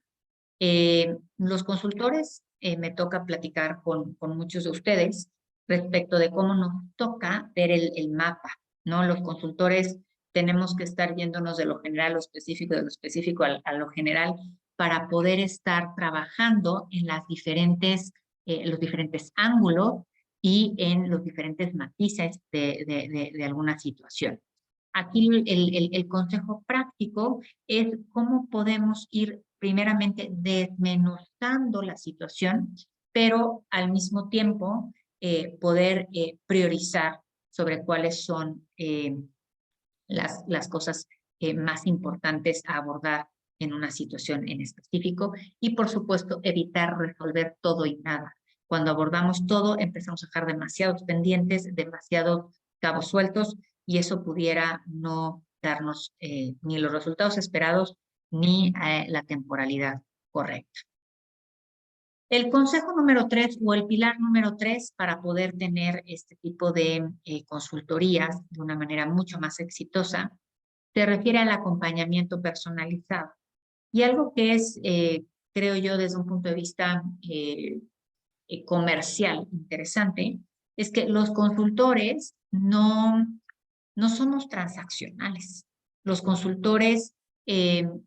Speaker 1: Los consultores, me toca platicar con muchos de ustedes respecto de cómo nos toca ver el mapa, ¿no? Los consultores tenemos que estar yéndonos de lo general a lo específico, de lo específico a lo general, para poder estar trabajando en los diferentes ángulos y en los diferentes matices de alguna situación. Aquí el consejo práctico es cómo podemos ir primeramente desmenuzando la situación, pero al mismo tiempo poder priorizar sobre cuáles son las cosas más importantes a abordar en una situación en específico y por supuesto evitar resolver todo y nada. Cuando abordamos todo empezamos a dejar demasiados pendientes, demasiados cabos sueltos y eso pudiera no darnos ni los resultados esperados ni la temporalidad correcta. El consejo número 3 o el pilar número 3 para poder tener este tipo de consultorías de una manera mucho más exitosa se refiere al acompañamiento personalizado. Y algo que es, creo yo, desde un punto de vista comercial interesante, es que los consultores no somos transaccionales. Los consultores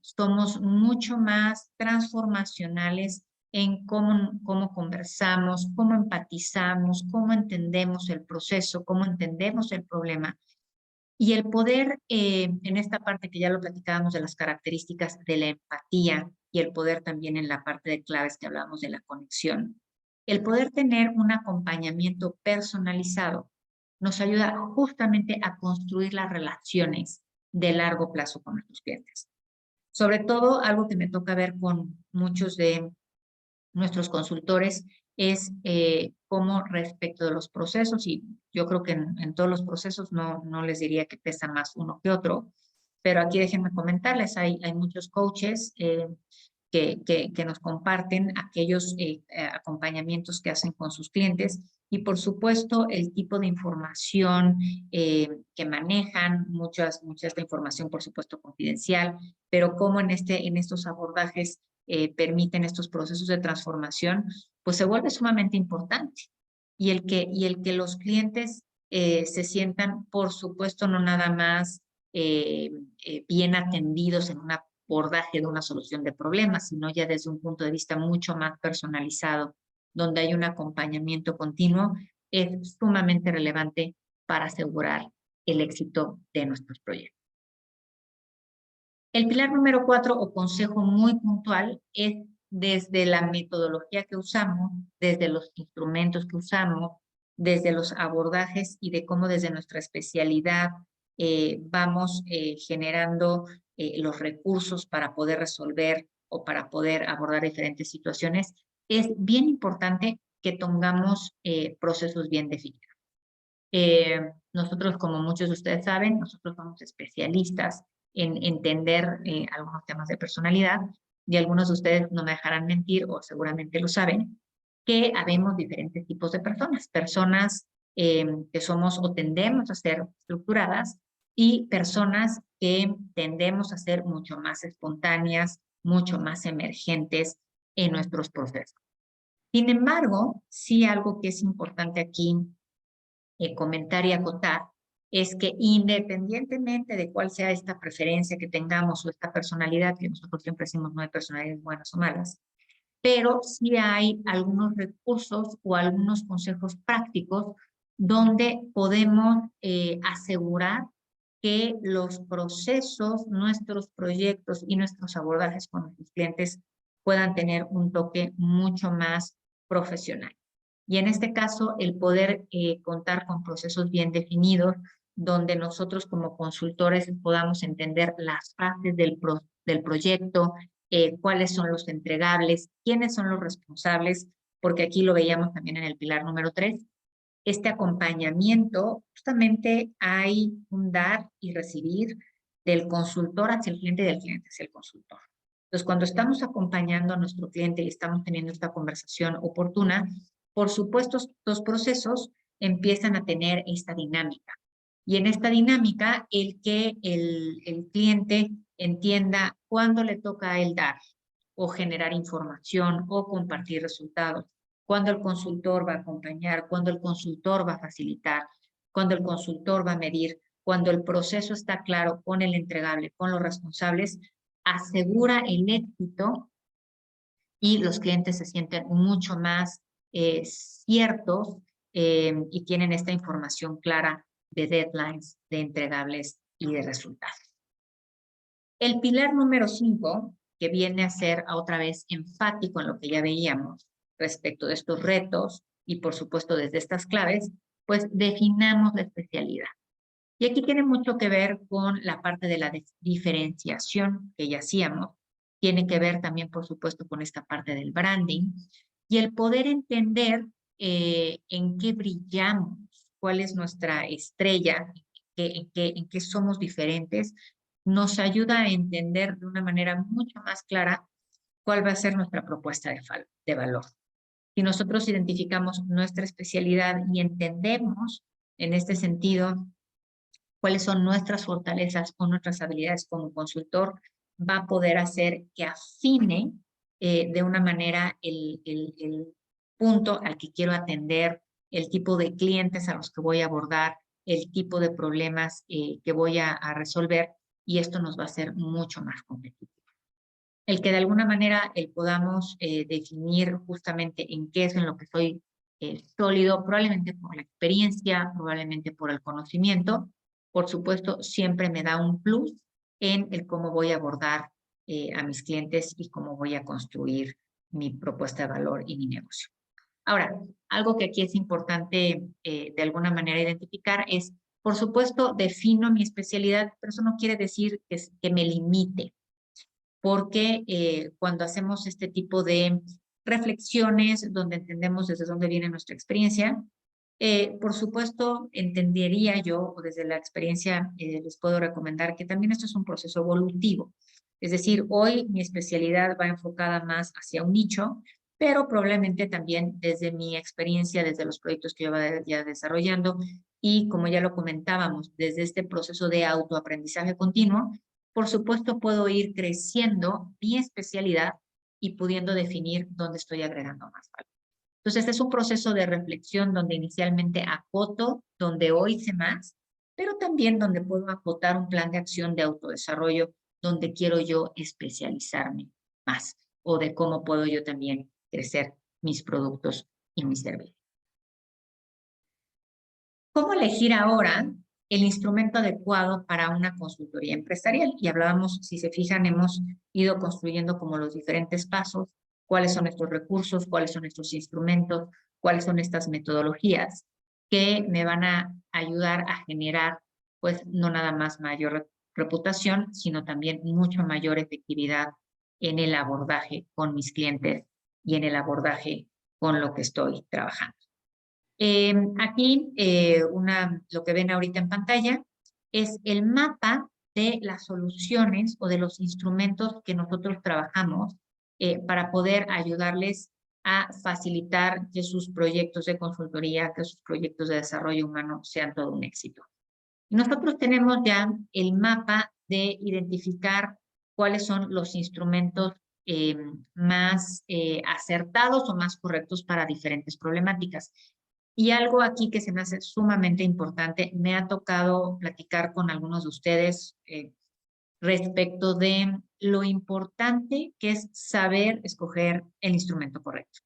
Speaker 1: somos mucho más transformacionales en cómo conversamos, cómo empatizamos, cómo entendemos el proceso, cómo entendemos el problema. Y el poder, en esta parte que ya lo platicábamos de las características de la empatía y el poder también en la parte de claves que hablábamos de la conexión, el poder tener un acompañamiento personalizado nos ayuda justamente a construir las relaciones de largo plazo con nuestros clientes. Sobre todo, algo que me toca ver con muchos de nuestros consultores es cómo respecto de los procesos, y yo creo que en todos los procesos no les diría que pesa más uno que otro, pero aquí déjenme comentarles, hay muchos coaches que nos comparten aquellos acompañamientos que hacen con sus clientes y por supuesto el tipo de información que manejan, muchas de información por supuesto confidencial, pero cómo en estos abordajes permiten estos procesos de transformación, pues se vuelve sumamente importante. Y el que los clientes se sientan, por supuesto, no nada más bien atendidos en un abordaje de una solución de problemas, sino ya desde un punto de vista mucho más personalizado, donde hay un acompañamiento continuo, es sumamente relevante para asegurar el éxito de nuestros proyectos. El pilar número 4 o consejo muy puntual es desde la metodología que usamos, desde los instrumentos que usamos, desde los abordajes y de cómo desde nuestra especialidad vamos generando los recursos para poder resolver o para poder abordar diferentes situaciones, es bien importante que tengamos procesos bien definidos. Nosotros, como muchos de ustedes saben, nosotros somos especialistas en entender algunos temas de personalidad y algunos de ustedes no me dejarán mentir o seguramente lo saben, que habemos diferentes tipos de personas, personas que somos o tendemos a ser estructuradas y personas que tendemos a ser mucho más espontáneas, mucho más emergentes en nuestros procesos. Sin embargo, sí algo que es importante aquí comentar y acotar es que independientemente de cuál sea esta preferencia que tengamos o esta personalidad, que nosotros siempre decimos no hay personalidades buenas o malas, pero sí hay algunos recursos o algunos consejos prácticos donde podemos asegurar que los procesos, nuestros proyectos y nuestros abordajes con nuestros clientes puedan tener un toque mucho más profesional. Y en este caso, el poder contar con procesos bien definidos, donde nosotros como consultores podamos entender las fases del proyecto, cuáles son los entregables, quiénes son los responsables, porque aquí lo veíamos también en el pilar número 3, este acompañamiento, justamente hay un dar y recibir del consultor hacia el cliente y del cliente hacia el consultor. Entonces, cuando estamos acompañando a nuestro cliente y estamos teniendo esta conversación oportuna, por supuesto, estos procesos empiezan a tener esta dinámica. Y en esta dinámica, el que el cliente entienda cuándo le toca a él dar o generar información o compartir resultados, cuándo el consultor va a acompañar, cuándo el consultor va a facilitar, cuándo el consultor va a medir, cuando el proceso está claro con el entregable, con los responsables, asegura el éxito y los clientes se sienten mucho más ciertos y tienen esta información clara de deadlines, de entregables y de resultados. El pilar número 5, que viene a ser otra vez enfático en lo que ya veíamos respecto de estos retos y por supuesto desde estas claves, pues definamos la especialidad. Y aquí tiene mucho que ver con la parte de la diferenciación que ya hacíamos, tiene que ver también por supuesto con esta parte del branding y el poder entender en qué brillamos, cuál es nuestra estrella, en qué somos diferentes, nos ayuda a entender de una manera mucho más clara cuál va a ser nuestra propuesta de valor. Si nosotros identificamos nuestra especialidad y entendemos en este sentido cuáles son nuestras fortalezas o nuestras habilidades como consultor, va a poder hacer que afine de una manera el punto al que quiero atender, el tipo de clientes a los que voy a abordar, el tipo de problemas que voy a resolver, y esto nos va a hacer mucho más competitivo. El que de alguna manera podamos definir justamente en qué es en lo que soy sólido, probablemente por la experiencia, probablemente por el conocimiento, por supuesto, siempre me da un plus en el cómo voy a abordar a mis clientes y cómo voy a construir mi propuesta de valor y mi negocio. Ahora, algo que aquí es importante de alguna manera identificar es, por supuesto, defino mi especialidad, pero eso no quiere decir que me limite, porque cuando hacemos este tipo de reflexiones donde entendemos desde dónde viene nuestra experiencia. Por supuesto, entendería yo, o desde la experiencia les puedo recomendar que también esto es un proceso evolutivo. Es decir, hoy mi especialidad va enfocada más hacia un nicho, pero probablemente también desde mi experiencia, desde los proyectos que yo vaya ya desarrollando y como ya lo comentábamos, desde este proceso de autoaprendizaje continuo, por supuesto puedo ir creciendo mi especialidad y pudiendo definir dónde estoy agregando más valor. Entonces, este es un proceso de reflexión donde inicialmente acoto, donde hoy sé más, pero también donde puedo acotar un plan de acción de autodesarrollo donde quiero yo especializarme más o de cómo puedo yo también crecer mis productos y mis servicios. ¿Cómo elegir ahora el instrumento adecuado para una consultoría empresarial? Y hablábamos, si se fijan, hemos ido construyendo como los diferentes pasos, cuáles son estos recursos, cuáles son estos instrumentos, cuáles son estas metodologías que me van a ayudar a generar, pues, no nada más mayor reputación, sino también mucho mayor efectividad en el abordaje con mis clientes y en el abordaje con lo que estoy trabajando. Aquí lo que ven ahorita en pantalla es el mapa de las soluciones o de los instrumentos que nosotros trabajamos para poder ayudarles a facilitar que sus proyectos de consultoría, que sus proyectos de desarrollo humano sean todo un éxito. Nosotros tenemos ya el mapa de identificar cuáles son los instrumentos más acertados o más correctos para diferentes problemáticas. Y algo aquí que se me hace sumamente importante, me ha tocado platicar con algunos de ustedes respecto de lo importante que es saber escoger el instrumento correcto.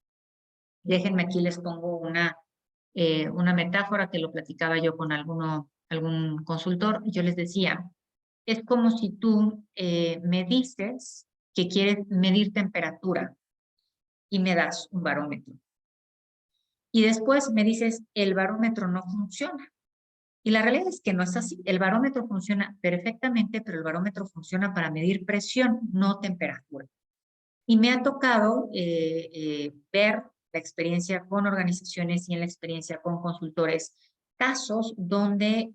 Speaker 1: Déjenme aquí les pongo una metáfora que lo platicaba yo con algún consultor. Yo les decía, es como si tú me dices que quieres medir temperatura y me das un barómetro. Y después me dices, el barómetro no funciona. Y la realidad es que no es así. El barómetro funciona perfectamente, pero el barómetro funciona para medir presión, no temperatura. Y me ha tocado ver la experiencia con organizaciones y en la experiencia con consultores, casos donde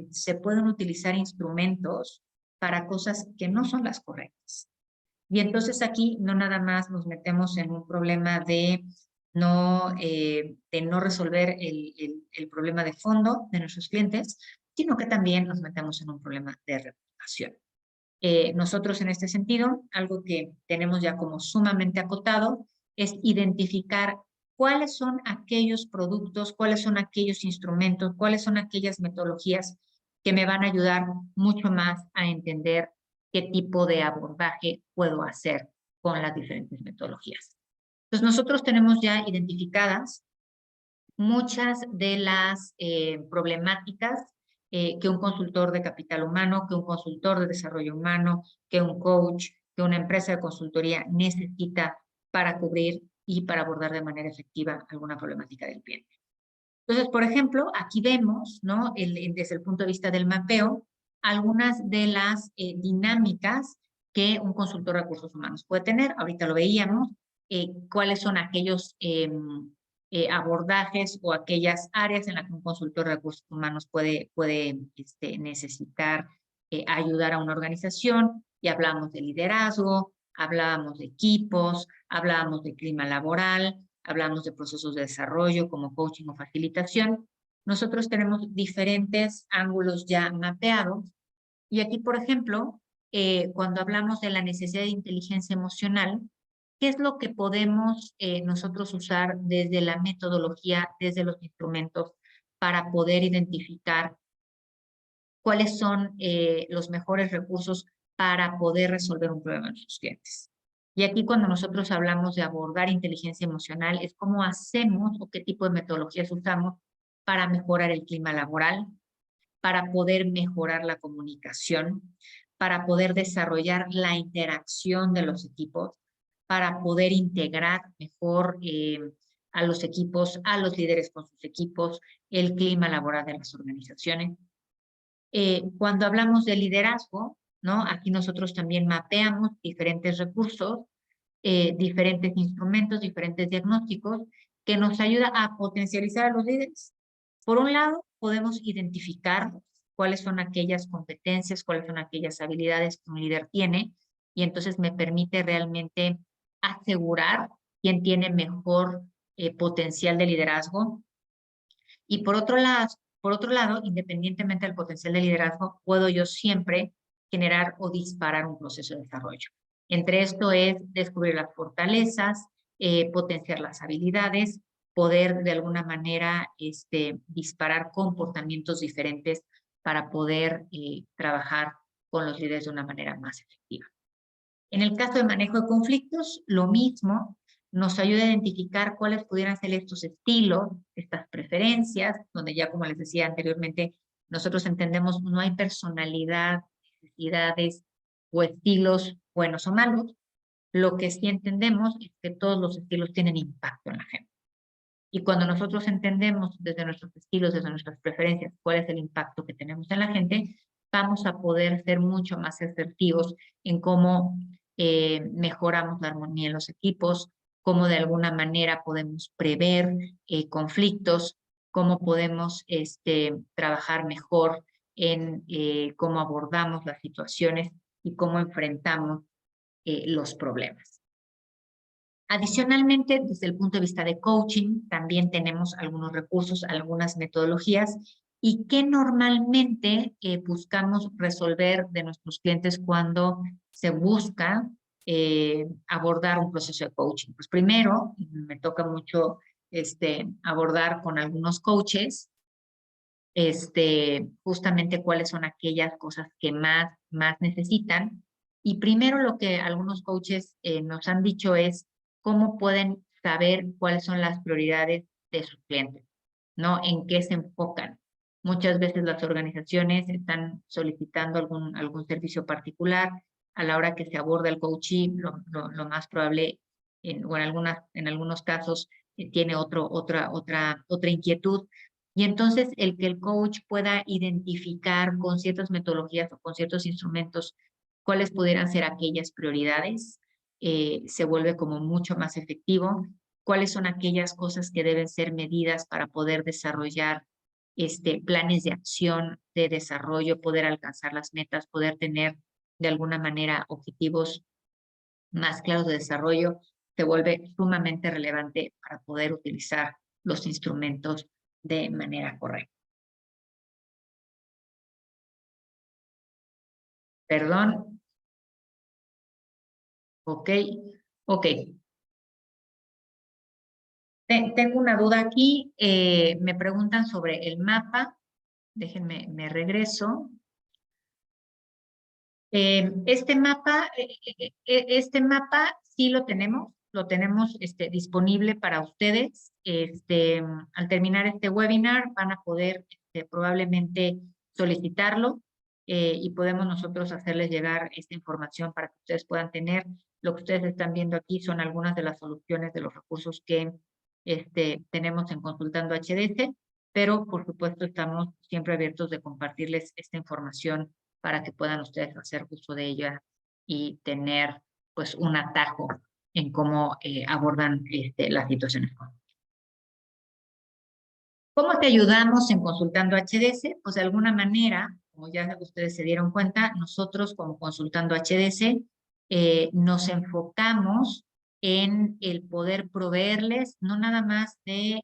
Speaker 1: se pueden utilizar instrumentos para cosas que no son las correctas. Y entonces aquí no nada más nos metemos en un problema de no resolver el problema de fondo de nuestros clientes, sino que también nos metemos en un problema de reputación. Nosotros en este sentido, algo que tenemos ya como sumamente acotado es identificar cuáles son aquellos productos, cuáles son aquellos instrumentos, cuáles son aquellas metodologías que me van a ayudar mucho más a entender qué tipo de abordaje puedo hacer con las diferentes metodologías. Entonces nosotros tenemos ya identificadas muchas de las problemáticas que un consultor de capital humano, que un consultor de desarrollo humano, que un coach, que una empresa de consultoría necesita para cubrir y para abordar de manera efectiva alguna problemática del cliente. Entonces, por ejemplo, aquí vemos, ¿no? Desde el punto de vista del mapeo, algunas de las dinámicas que un consultor de recursos humanos puede tener. Ahorita lo veíamos, cuáles son aquellos abordajes o aquellas áreas en las que un consultor de recursos humanos puede necesitar ayudar a una organización. Y hablamos de liderazgo, hablábamos de equipos, hablábamos de clima laboral, hablamos de procesos de desarrollo como coaching o facilitación. Nosotros tenemos diferentes ángulos ya mapeados. Y aquí, por ejemplo, cuando hablamos de la necesidad de inteligencia emocional, ¿qué es lo que podemos nosotros usar desde la metodología, desde los instrumentos, para poder identificar cuáles son los mejores recursos para poder resolver un problema de nuestros clientes? Y aquí cuando nosotros hablamos de abordar inteligencia emocional, es cómo hacemos o qué tipo de metodologías usamos para mejorar el clima laboral, para poder mejorar la comunicación, para poder desarrollar la interacción de los equipos, para poder integrar mejor a los equipos, a los líderes con sus equipos, el clima laboral de las organizaciones. Cuando hablamos de liderazgo, ¿no? Aquí nosotros también mapeamos diferentes recursos diferentes instrumentos, diferentes diagnósticos, que nos ayuda a potencializar a los líderes. Por un lado, podemos identificar cuáles son aquellas competencias, cuáles son aquellas habilidades que un líder tiene, y entonces me permite realmente asegurar quién tiene mejor potencial de liderazgo. Y por otro lado, independientemente del potencial de liderazgo, puedo yo siempre generar o disparar un proceso de desarrollo. Entre esto es descubrir las fortalezas, potenciar las habilidades, poder de alguna manera disparar comportamientos diferentes para poder trabajar con los líderes de una manera más efectiva. En el caso de manejo de conflictos, lo mismo, nos ayuda a identificar cuáles pudieran ser estos estilos, estas preferencias, donde ya como les decía anteriormente, nosotros entendemos no hay personalidad, necesidades o estilos buenos o malos. Lo que sí entendemos es que todos los estilos tienen impacto en la gente. Y cuando nosotros entendemos desde nuestros estilos, desde nuestras preferencias, cuál es el impacto que tenemos en la gente, vamos a poder ser mucho más asertivos en cómo mejoramos la armonía en los equipos, cómo de alguna manera podemos prever conflictos, cómo podemos trabajar mejor en cómo abordamos las situaciones y cómo enfrentamos los problemas. Adicionalmente, desde el punto de vista de coaching, también tenemos algunos recursos, algunas metodologías y que normalmente buscamos resolver de nuestros clientes cuando se busca abordar un proceso de coaching. Pues primero, me toca mucho abordar con algunos coaches justamente cuáles son aquellas cosas que más necesitan. Y primero lo que algunos coaches nos han dicho es cómo pueden saber cuáles son las prioridades de sus clientes, ¿no? En qué se enfocan. Muchas veces las organizaciones están solicitando algún servicio particular. A la hora que se aborda el coaching, lo más probable, o en algunos casos, tiene otra inquietud. Y entonces el que el coach pueda identificar con ciertas metodologías o con ciertos instrumentos cuáles pudieran ser aquellas prioridades, se vuelve como mucho más efectivo. Cuáles son aquellas cosas que deben ser medidas para poder desarrollar planes de acción, de desarrollo, poder alcanzar las metas, poder tener de alguna manera objetivos más claros de desarrollo, se vuelve sumamente relevante para poder utilizar los instrumentos de manera correcta. Perdón. Ok. Tengo una duda aquí. Me preguntan sobre el mapa. Déjenme, me regreso. Este mapa sí lo tenemos disponible para ustedes. Al terminar este webinar van a poder probablemente solicitarlo y podemos nosotros hacerles llegar esta información para que ustedes puedan tener. Lo que ustedes están viendo aquí son algunas de las soluciones de los recursos que tenemos en Consultando HDS, pero por supuesto estamos siempre abiertos de compartirles esta información para que puedan ustedes hacer uso de ella y tener pues un atajo en cómo abordan las situaciones. ¿Cómo te ayudamos en Consultando HDS? Pues de alguna manera, como ya ustedes se dieron cuenta, nosotros como Consultando HDS nos enfocamos en el poder proveerles no nada más de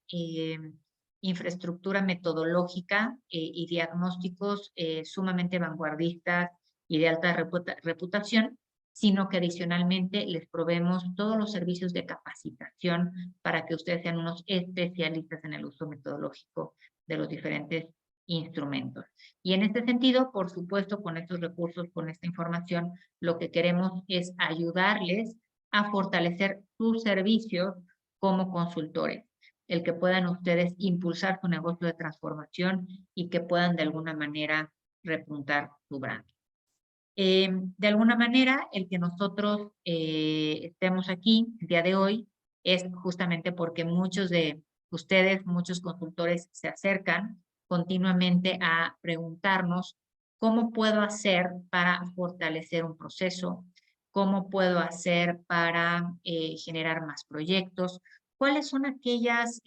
Speaker 1: infraestructura metodológica y diagnósticos sumamente vanguardistas y de alta reputación, sino que adicionalmente les proveemos todos los servicios de capacitación para que ustedes sean unos especialistas en el uso metodológico de los diferentes instrumentos. Y en este sentido, por supuesto, con estos recursos, con esta información, lo que queremos es ayudarles a fortalecer sus servicios como consultores, el que puedan ustedes impulsar su negocio de transformación y que puedan de alguna manera repuntar su brand. De alguna manera, el que nosotros estemos aquí el día de hoy es justamente porque muchos de ustedes, muchos consultores se acercan continuamente a preguntarnos cómo puedo hacer para fortalecer un proceso, ¿Cómo puedo hacer para generar más proyectos? ¿Cuáles son aquellas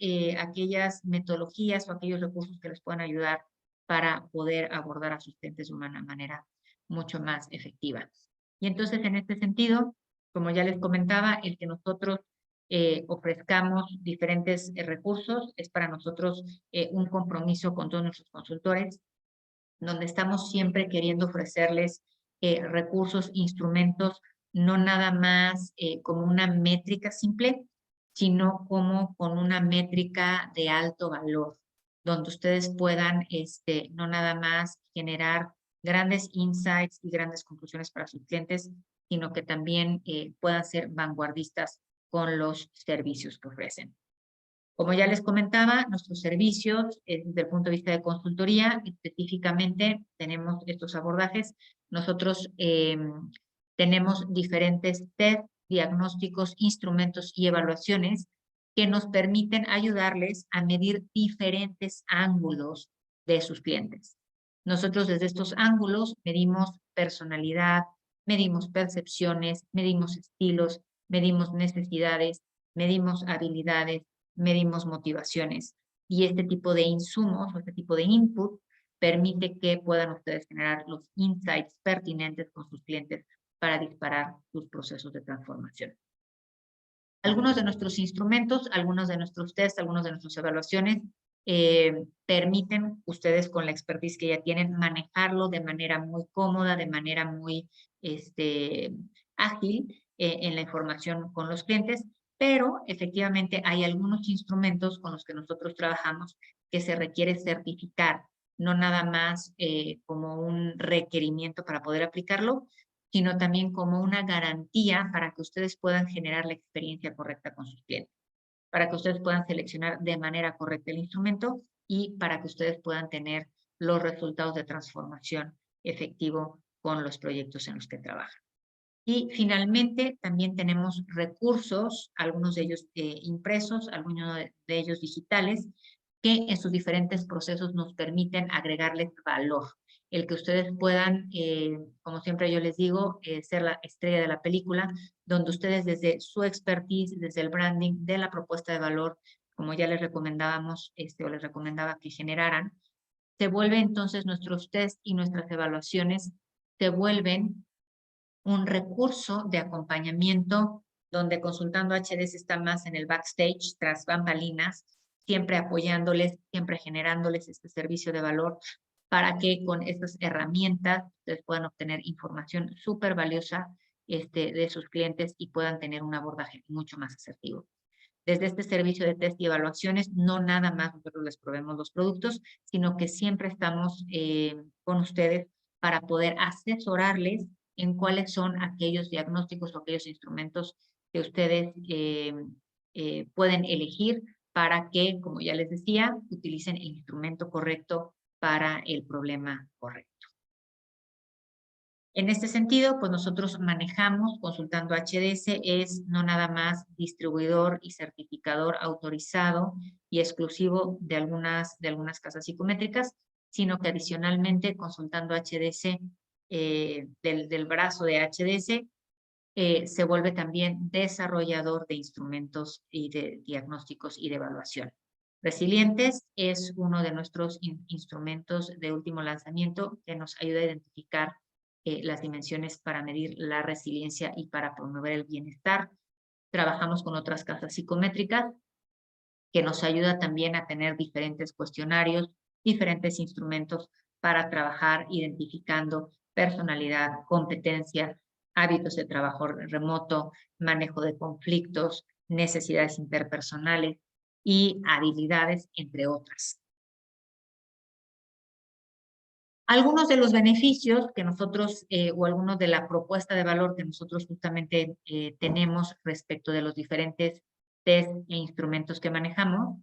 Speaker 1: metodologías o aquellos recursos que les puedan ayudar para poder abordar a sus clientes de una manera mucho más efectiva? Y entonces, en este sentido, como ya les comentaba, el que nosotros ofrezcamos diferentes recursos es para nosotros un compromiso con todos nuestros consultores, donde estamos siempre queriendo ofrecerles recursos, instrumentos, no nada más como una métrica simple, sino como con una métrica de alto valor, donde ustedes puedan no nada más generar grandes insights y grandes conclusiones para sus clientes, sino que también puedan ser vanguardistas con los servicios que ofrecen. Como ya les comentaba, nuestros servicios, desde el punto de vista de consultoría, específicamente tenemos estos abordajes. Nosotros tenemos diferentes test, diagnósticos, instrumentos y evaluaciones que nos permiten ayudarles a medir diferentes ángulos de sus clientes. Nosotros desde estos ángulos medimos personalidad, medimos percepciones, medimos estilos, medimos necesidades, medimos habilidades, medimos motivaciones. Y este tipo de insumos o este tipo de input permite que puedan ustedes generar los insights pertinentes con sus clientes para disparar sus procesos de transformación. Algunos de nuestros instrumentos, algunos de nuestros tests, algunas de nuestras evaluaciones permiten ustedes con la expertise que ya tienen manejarlo de manera muy cómoda, de manera muy ágil en la información con los clientes, pero efectivamente hay algunos instrumentos con los que nosotros trabajamos que se requiere certificar, no nada más como un requerimiento para poder aplicarlo, sino también como una garantía para que ustedes puedan generar la experiencia correcta con sus clientes, para que ustedes puedan seleccionar de manera correcta el instrumento y para que ustedes puedan tener los resultados de transformación efectivo con los proyectos en los que trabajan. Y finalmente también tenemos recursos, algunos de ellos impresos, algunos de ellos digitales, que en sus diferentes procesos nos permiten agregarles valor. El que ustedes puedan, como siempre yo les digo, ser la estrella de la película, donde ustedes desde su expertise, desde el branding, de la propuesta de valor, como ya les recomendábamos o les recomendaba que generaran, se vuelven entonces nuestros test y nuestras evaluaciones, se vuelven un recurso de acompañamiento donde Consultando HDS está más en el backstage, tras bambalinas, siempre apoyándoles, siempre generándoles este servicio de valor para que con estas herramientas ustedes puedan obtener información súper valiosa de sus clientes y puedan tener un abordaje mucho más asertivo. Desde este servicio de test y evaluaciones, no nada más nosotros les proveemos los productos, sino que siempre estamos con ustedes para poder asesorarles en cuáles son aquellos diagnósticos o aquellos instrumentos que ustedes pueden elegir para que, como ya les decía, utilicen el instrumento correcto para el problema correcto. En este sentido, pues nosotros manejamos, Consultando HDS, es no nada más distribuidor y certificador autorizado y exclusivo de algunas casas psicométricas, sino que adicionalmente Consultando HDS, del brazo de HDS, se vuelve también desarrollador de instrumentos y de diagnósticos y de evaluación. Resilientes es uno de nuestros instrumentos de último lanzamiento que nos ayuda a identificar las dimensiones para medir la resiliencia y para promover el bienestar. Trabajamos con otras casas psicométricas que nos ayuda también a tener diferentes cuestionarios, diferentes instrumentos para trabajar identificando personalidad, competencia, hábitos de trabajo remoto, manejo de conflictos, necesidades interpersonales y habilidades, entre otras. Algunos de los beneficios que nosotros, o algunos de la propuesta de valor que nosotros justamente tenemos respecto de los diferentes test e instrumentos que manejamos,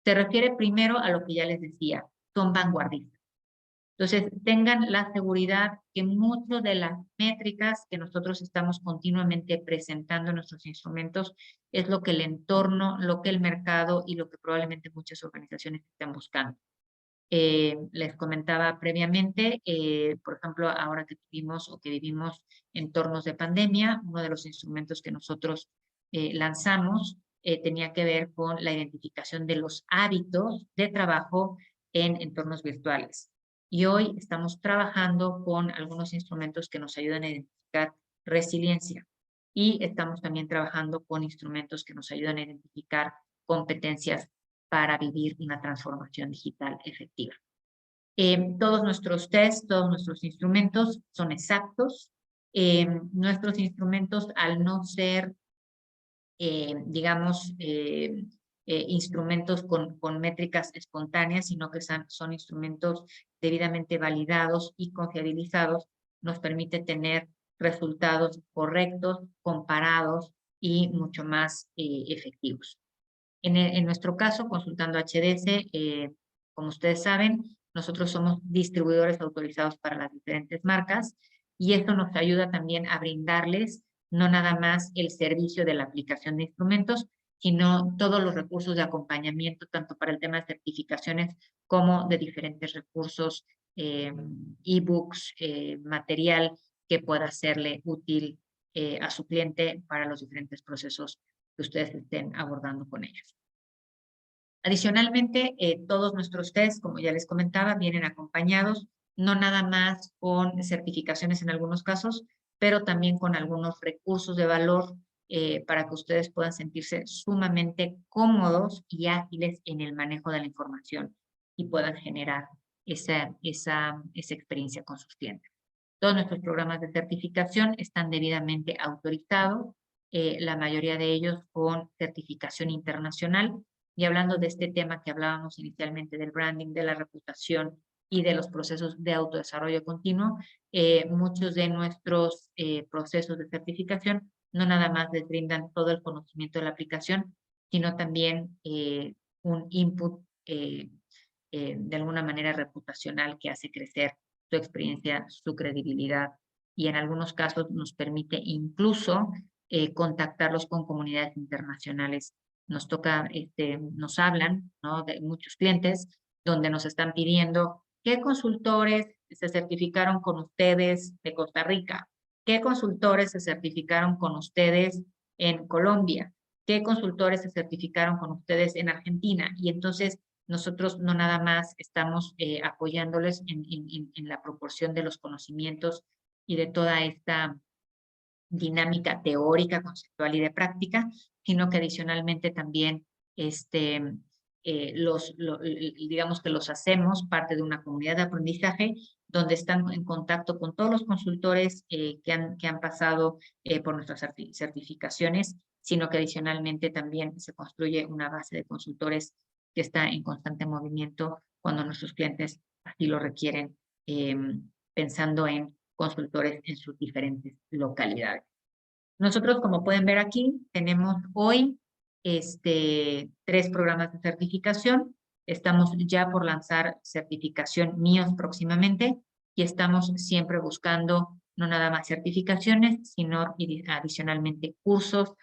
Speaker 1: se refiere primero a lo que ya les decía, son vanguardistas. Entonces, tengan la seguridad que muchas de las métricas que nosotros estamos continuamente presentando en nuestros instrumentos es lo que el entorno, lo que el mercado y lo que probablemente muchas organizaciones están buscando. Les comentaba previamente, por ejemplo, ahora que tuvimos o que vivimos entornos de pandemia, uno de los instrumentos que nosotros lanzamos tenía que ver con la identificación de los hábitos de trabajo en entornos virtuales. Y hoy estamos trabajando con algunos instrumentos que nos ayudan a identificar resiliencia. Y estamos también trabajando con instrumentos que nos ayudan a identificar competencias para vivir una transformación digital efectiva. Todos nuestros tests, todos nuestros instrumentos son exactos. Nuestros instrumentos, al no ser, digamos, instrumentos con métricas espontáneas, sino que son instrumentos debidamente validados y confiabilizados, nos permite tener resultados correctos, comparados y mucho más efectivos. En nuestro caso, consultando HDS, como ustedes saben, nosotros somos distribuidores autorizados para las diferentes marcas y esto nos ayuda también a brindarles no nada más el servicio de la aplicación de instrumentos, sino todos los recursos de acompañamiento, tanto para el tema de certificaciones como de diferentes recursos, ebooks, material que pueda serle útil a su cliente para los diferentes procesos que ustedes estén abordando con ellos. Adicionalmente, todos nuestros tests, como ya les comentaba, vienen acompañados, no nada más con certificaciones en algunos casos, pero también con algunos recursos de valor para que ustedes puedan sentirse sumamente cómodos y ágiles en el manejo de la información y puedan generar esa experiencia con sus clientes. Todos nuestros programas de certificación están debidamente autorizados, la mayoría de ellos con certificación internacional. Y hablando de este tema que hablábamos inicialmente del branding, de la reputación y de los procesos de autodesarrollo continuo, muchos de nuestros procesos de certificación no nada más les brindan todo el conocimiento de la aplicación, sino también un input de alguna manera reputacional que hace crecer su experiencia, su credibilidad y en algunos casos nos permite incluso contactarlos con comunidades internacionales. Nos toca, nos hablan, ¿no?, de muchos clientes donde nos están pidiendo qué consultores se certificaron con ustedes de Costa Rica, qué consultores se certificaron con ustedes en Colombia, qué consultores se certificaron con ustedes en Argentina. Y entonces nosotros no nada más estamos apoyándoles en la proporción de los conocimientos y de toda esta dinámica teórica, conceptual y de práctica, sino que adicionalmente también digamos que los hacemos parte de una comunidad de aprendizaje donde están en contacto con todos los consultores que han pasado por nuestras certificaciones, sino que adicionalmente también se construye una base de consultores que está en constante movimiento cuando nuestros clientes así lo requieren, pensando en consultores en sus diferentes localidades. Nosotros, como pueden ver aquí, tenemos hoy 3 programas de certificación. Estamos ya por lanzar certificación MIOS próximamente y estamos siempre buscando no nada más certificaciones, sino adicionalmente cursos,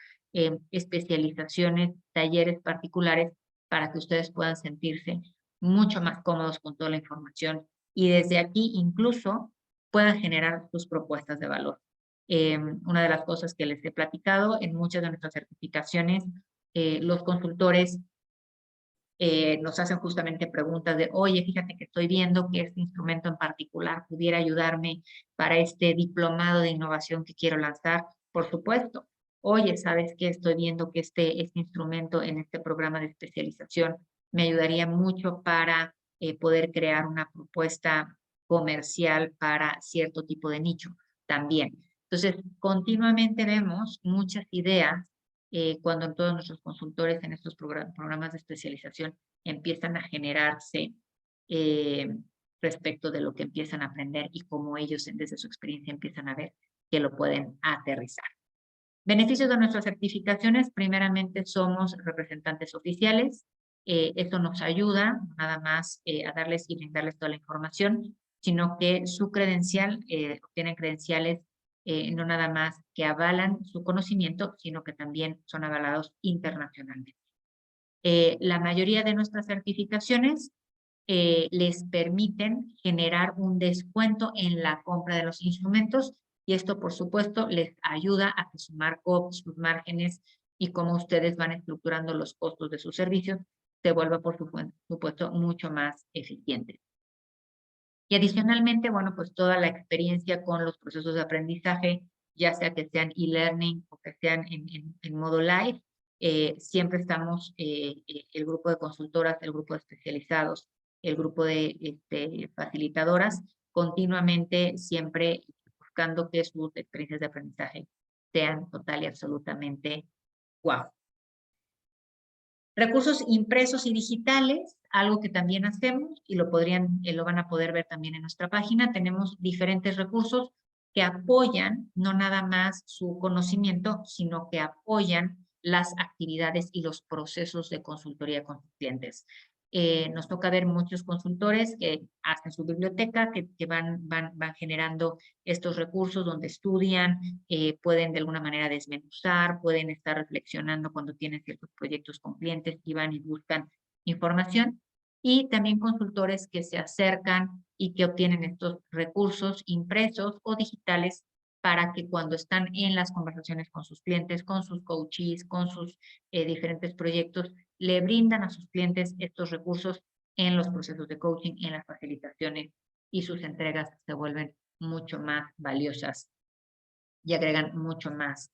Speaker 1: especializaciones, talleres particulares para que ustedes puedan sentirse mucho más cómodos con toda la información y desde aquí incluso puedan generar sus propuestas de valor. Una de las cosas que les he platicado en muchas de nuestras certificaciones, los consultores nos hacen justamente preguntas de, oye, fíjate que estoy viendo que este instrumento en particular pudiera ayudarme para este diplomado de innovación que quiero lanzar. Por supuesto. Oye, ¿sabes qué? Estoy viendo que este instrumento en este programa de especialización me ayudaría mucho para poder crear una propuesta comercial para cierto tipo de nicho también. Entonces, continuamente vemos muchas ideas cuando todos nuestros consultores en estos programas de especialización empiezan a generarse respecto de lo que empiezan a aprender y cómo ellos desde su experiencia empiezan a ver que lo pueden aterrizar. Beneficios de nuestras certificaciones: primeramente somos representantes oficiales. Esto nos ayuda nada más a darles y brindarles toda la información, sino que su credencial, obtienen credenciales no nada más que avalan su conocimiento, sino que también son avalados internacionalmente. La mayoría de nuestras certificaciones les permiten generar un descuento en la compra de los instrumentos y esto, por supuesto, les ayuda a que su markup, sus márgenes y cómo ustedes van estructurando los costos de sus servicios se vuelva, por supuesto, mucho más eficiente. Y adicionalmente, bueno, pues toda la experiencia con los procesos de aprendizaje, ya sea que sean e-learning o que sean en modo live, siempre estamos, el grupo de consultoras, el grupo de especializados, el grupo de facilitadoras, continuamente siempre buscando que sus experiencias de aprendizaje sean total y absolutamente wow. Recursos impresos y digitales, algo que también hacemos y lo van a poder ver también en nuestra página. Tenemos diferentes recursos que apoyan no nada más su conocimiento, sino que apoyan las actividades y los procesos de consultoría con sus clientes. Nos toca ver muchos consultores que hacen su biblioteca, que van generando estos recursos donde estudian, pueden de alguna manera desmenuzar, pueden estar reflexionando cuando tienen ciertos proyectos con clientes y van y buscan información. Y también consultores que se acercan y que obtienen estos recursos impresos o digitales para que cuando están en las conversaciones con sus clientes, con sus coaches, con sus diferentes proyectos, le brindan a sus clientes estos recursos en los procesos de coaching, en las facilitaciones y sus entregas se vuelven mucho más valiosas y agregan mucho más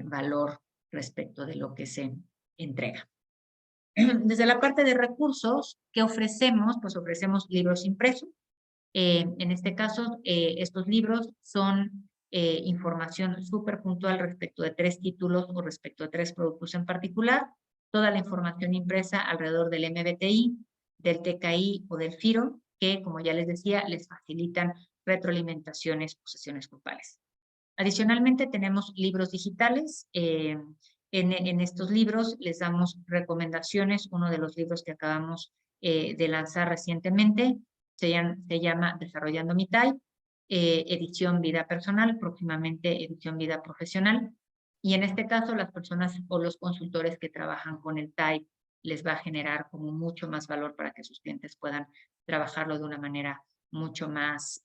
Speaker 1: valor respecto de lo que se entrega. Desde la parte de recursos, ¿qué ofrecemos? Pues ofrecemos libros impresos. En este caso, estos libros son información súper puntual respecto de 3 títulos o respecto de 3 productos en particular. Toda la información impresa alrededor del MBTI, del TKI o del FIRO, que, como ya les decía, les facilitan retroalimentaciones o sesiones grupales. Adicionalmente, tenemos libros digitales. En estos libros les damos recomendaciones. Uno de los libros que acabamos de lanzar recientemente se llama Desarrollando mi Type, edición vida personal, próximamente edición vida profesional. Y en este caso, las personas o los consultores que trabajan con el Type les va a generar como mucho más valor para que sus clientes puedan trabajarlo de una manera mucho más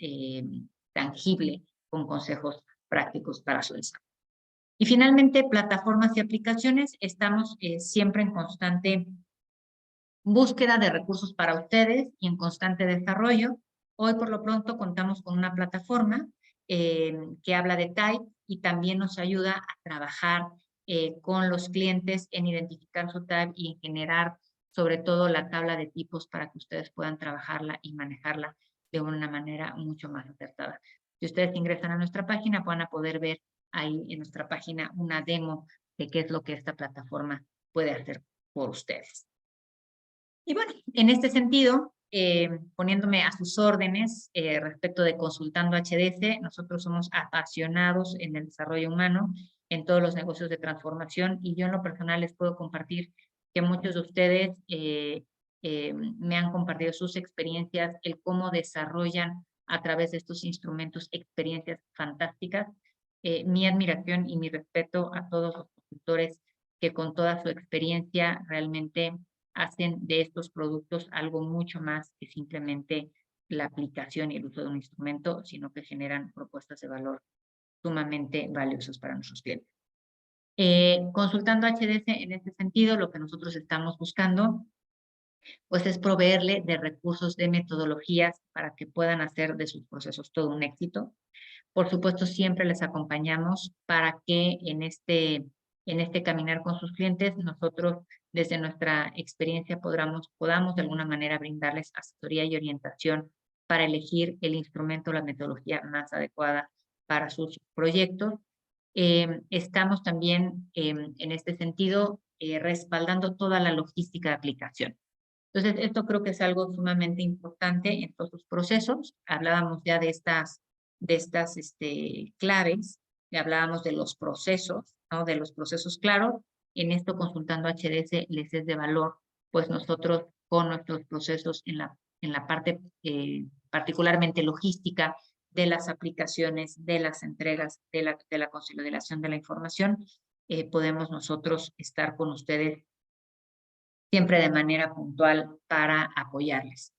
Speaker 1: tangible, con consejos prácticos para su desarrollo. Y finalmente, plataformas y aplicaciones. Estamos siempre en constante búsqueda de recursos para ustedes y en constante desarrollo. Hoy, por lo pronto, contamos con una plataforma que habla de Type y también nos ayuda a trabajar con los clientes en identificar su Type y en generar, sobre todo, la tabla de tipos para que ustedes puedan trabajarla y manejarla de una manera mucho más acertada. Si ustedes ingresan a nuestra página, van a poder ver ahí en nuestra página una demo de qué es lo que esta plataforma puede hacer por ustedes. Y bueno, en este sentido, poniéndome a sus órdenes respecto de Consultando HDS, nosotros somos apasionados en el desarrollo humano, en todos los negocios de transformación, y yo en lo personal les puedo compartir que muchos de ustedes me han compartido sus experiencias, el cómo desarrollan a través de estos instrumentos experiencias fantásticas. Mi admiración y mi respeto a todos los consultores que con toda su experiencia realmente hacen de estos productos algo mucho más que simplemente la aplicación y el uso de un instrumento, sino que generan propuestas de valor sumamente valiosas para nuestros clientes. Consultando HDS en este sentido, lo que nosotros estamos buscando pues es proveerle de recursos, de metodologías para que puedan hacer de sus procesos todo un éxito. Por supuesto, siempre les acompañamos para que en este caminar con sus clientes, nosotros desde nuestra experiencia podamos de alguna manera brindarles asesoría y orientación para elegir el instrumento o la metodología más adecuada para sus proyectos. Estamos también en este sentido respaldando toda la logística de aplicación. Entonces, esto creo que es algo sumamente importante en todos los procesos. Hablábamos ya de estas claves, ya hablábamos de los procesos, ¿no? De los procesos claros. En esto, Consultando HDS les es de valor, pues nosotros con nuestros procesos en la parte particularmente logística de las aplicaciones, de las entregas, de la consolidación de la información, podemos nosotros estar con ustedes siempre de manera puntual para apoyarles.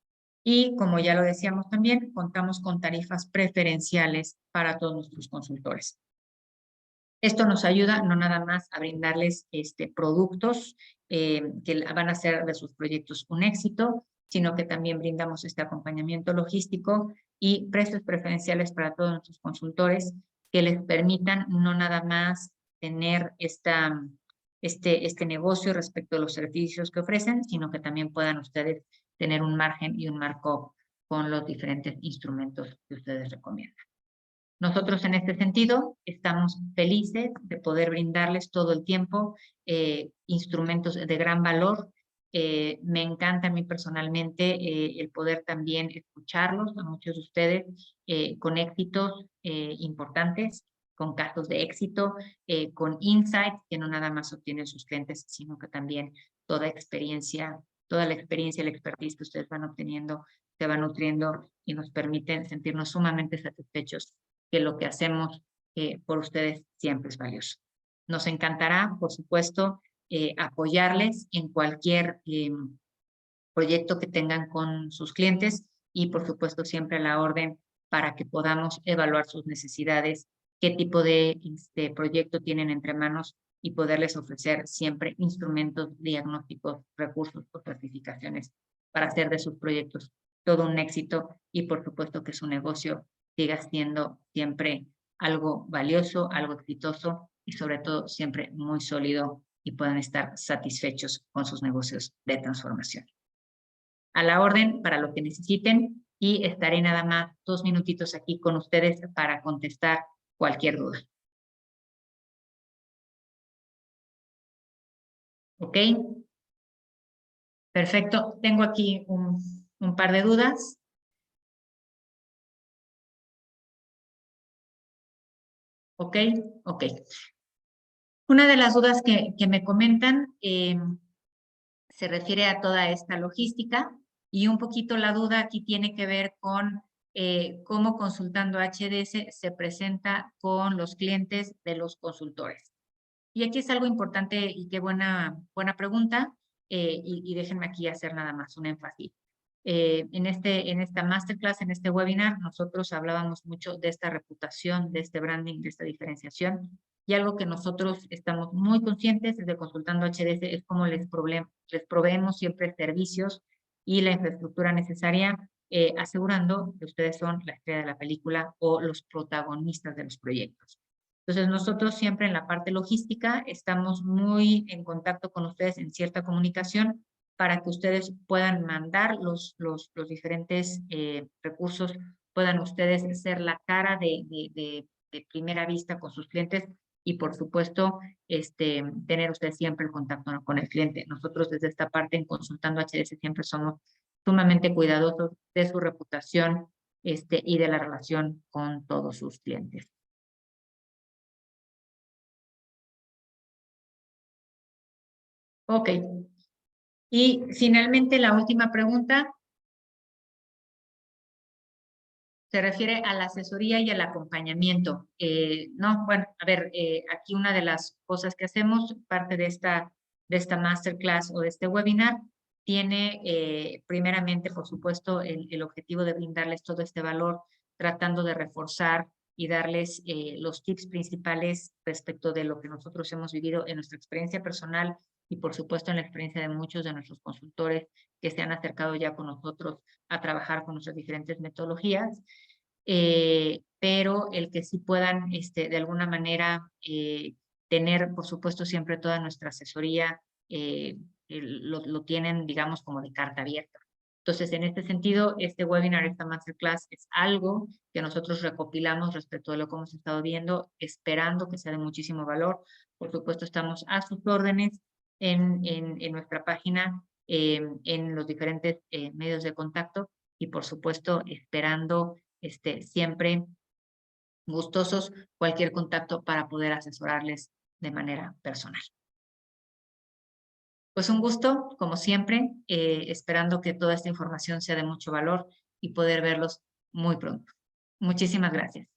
Speaker 1: Y como ya lo decíamos también, contamos con tarifas preferenciales para todos nuestros consultores. Esto nos ayuda no nada más a brindarles productos que van a hacer de sus proyectos un éxito, sino que también brindamos este acompañamiento logístico y precios preferenciales para todos nuestros consultores que les permitan no nada más tener este negocio respecto a los servicios que ofrecen, sino que también puedan ustedes tener un margen y un markup con los diferentes instrumentos que ustedes recomiendan. Nosotros en este sentido estamos felices de poder brindarles todo el tiempo instrumentos de gran valor. Me encanta a mí personalmente el poder también escucharlos a muchos de ustedes con éxitos importantes, con casos de éxito, con insights que no nada más obtienen sus clientes, sino que también toda la experiencia y la expertise que ustedes van obteniendo se van nutriendo y nos permiten sentirnos sumamente satisfechos que lo que hacemos por ustedes siempre es valioso. Nos encantará, por supuesto, apoyarles en cualquier proyecto que tengan con sus clientes y, por supuesto, siempre a la orden para que podamos evaluar sus necesidades, qué tipo de proyecto tienen entre manos y poderles ofrecer siempre instrumentos, diagnósticos, recursos o certificaciones para hacer de sus proyectos todo un éxito y, por supuesto, que su negocio siga siendo siempre algo valioso, algo exitoso y sobre todo siempre muy sólido y puedan estar satisfechos con sus negocios de transformación. A la orden para lo que necesiten y estaré nada más 2 minutitos aquí con ustedes para contestar cualquier duda. ¿Ok? Perfecto. Tengo aquí un par de dudas. ¿Ok? Ok. Una de las dudas que me comentan se refiere a toda esta logística y un poquito la duda aquí tiene que ver con cómo Consultando HDS se presenta con los clientes de los consultores. Y aquí es algo importante y qué buena pregunta y déjenme aquí hacer nada más un énfasis. En esta masterclass, en este webinar, nosotros hablábamos mucho de esta reputación, de este branding, de esta diferenciación. Y algo que nosotros estamos muy conscientes desde Consultando HDS es cómo les proveemos siempre servicios y la infraestructura necesaria, asegurando que ustedes son la estrella de la película o los protagonistas de los proyectos. Entonces, nosotros siempre en la parte logística estamos muy en contacto con ustedes en cierta comunicación para que ustedes puedan mandar los diferentes recursos, puedan ustedes ser la cara de primera vista con sus clientes y, por supuesto, tener ustedes siempre el contacto con el cliente. Nosotros desde esta parte en Consultando HDS siempre somos sumamente cuidadosos de su reputación y de la relación con todos sus clientes. Ok. Y finalmente la última pregunta se refiere a la asesoría y al acompañamiento. No, bueno, a ver, aquí una de las cosas que hacemos, parte de esta masterclass o de este webinar, tiene primeramente, por supuesto, el objetivo de brindarles todo este valor, tratando de reforzar y darles los tips principales respecto de lo que nosotros hemos vivido en nuestra experiencia personal y, por supuesto, en la experiencia de muchos de nuestros consultores que se han acercado ya con nosotros a trabajar con nuestras diferentes metodologías, pero el que sí puedan de alguna manera tener, por supuesto, siempre toda nuestra asesoría, lo tienen, digamos, como de carta abierta. Entonces, en este sentido, este webinar, esta masterclass, es algo que nosotros recopilamos respecto de lo que hemos estado viendo, esperando que sea de muchísimo valor. Por supuesto, estamos a sus órdenes en nuestra página, en los diferentes medios de contacto y, por supuesto, esperando siempre gustosos cualquier contacto para poder asesorarles de manera personal. Pues un gusto, como siempre, esperando que toda esta información sea de mucho valor y poder verlos muy pronto. Muchísimas gracias.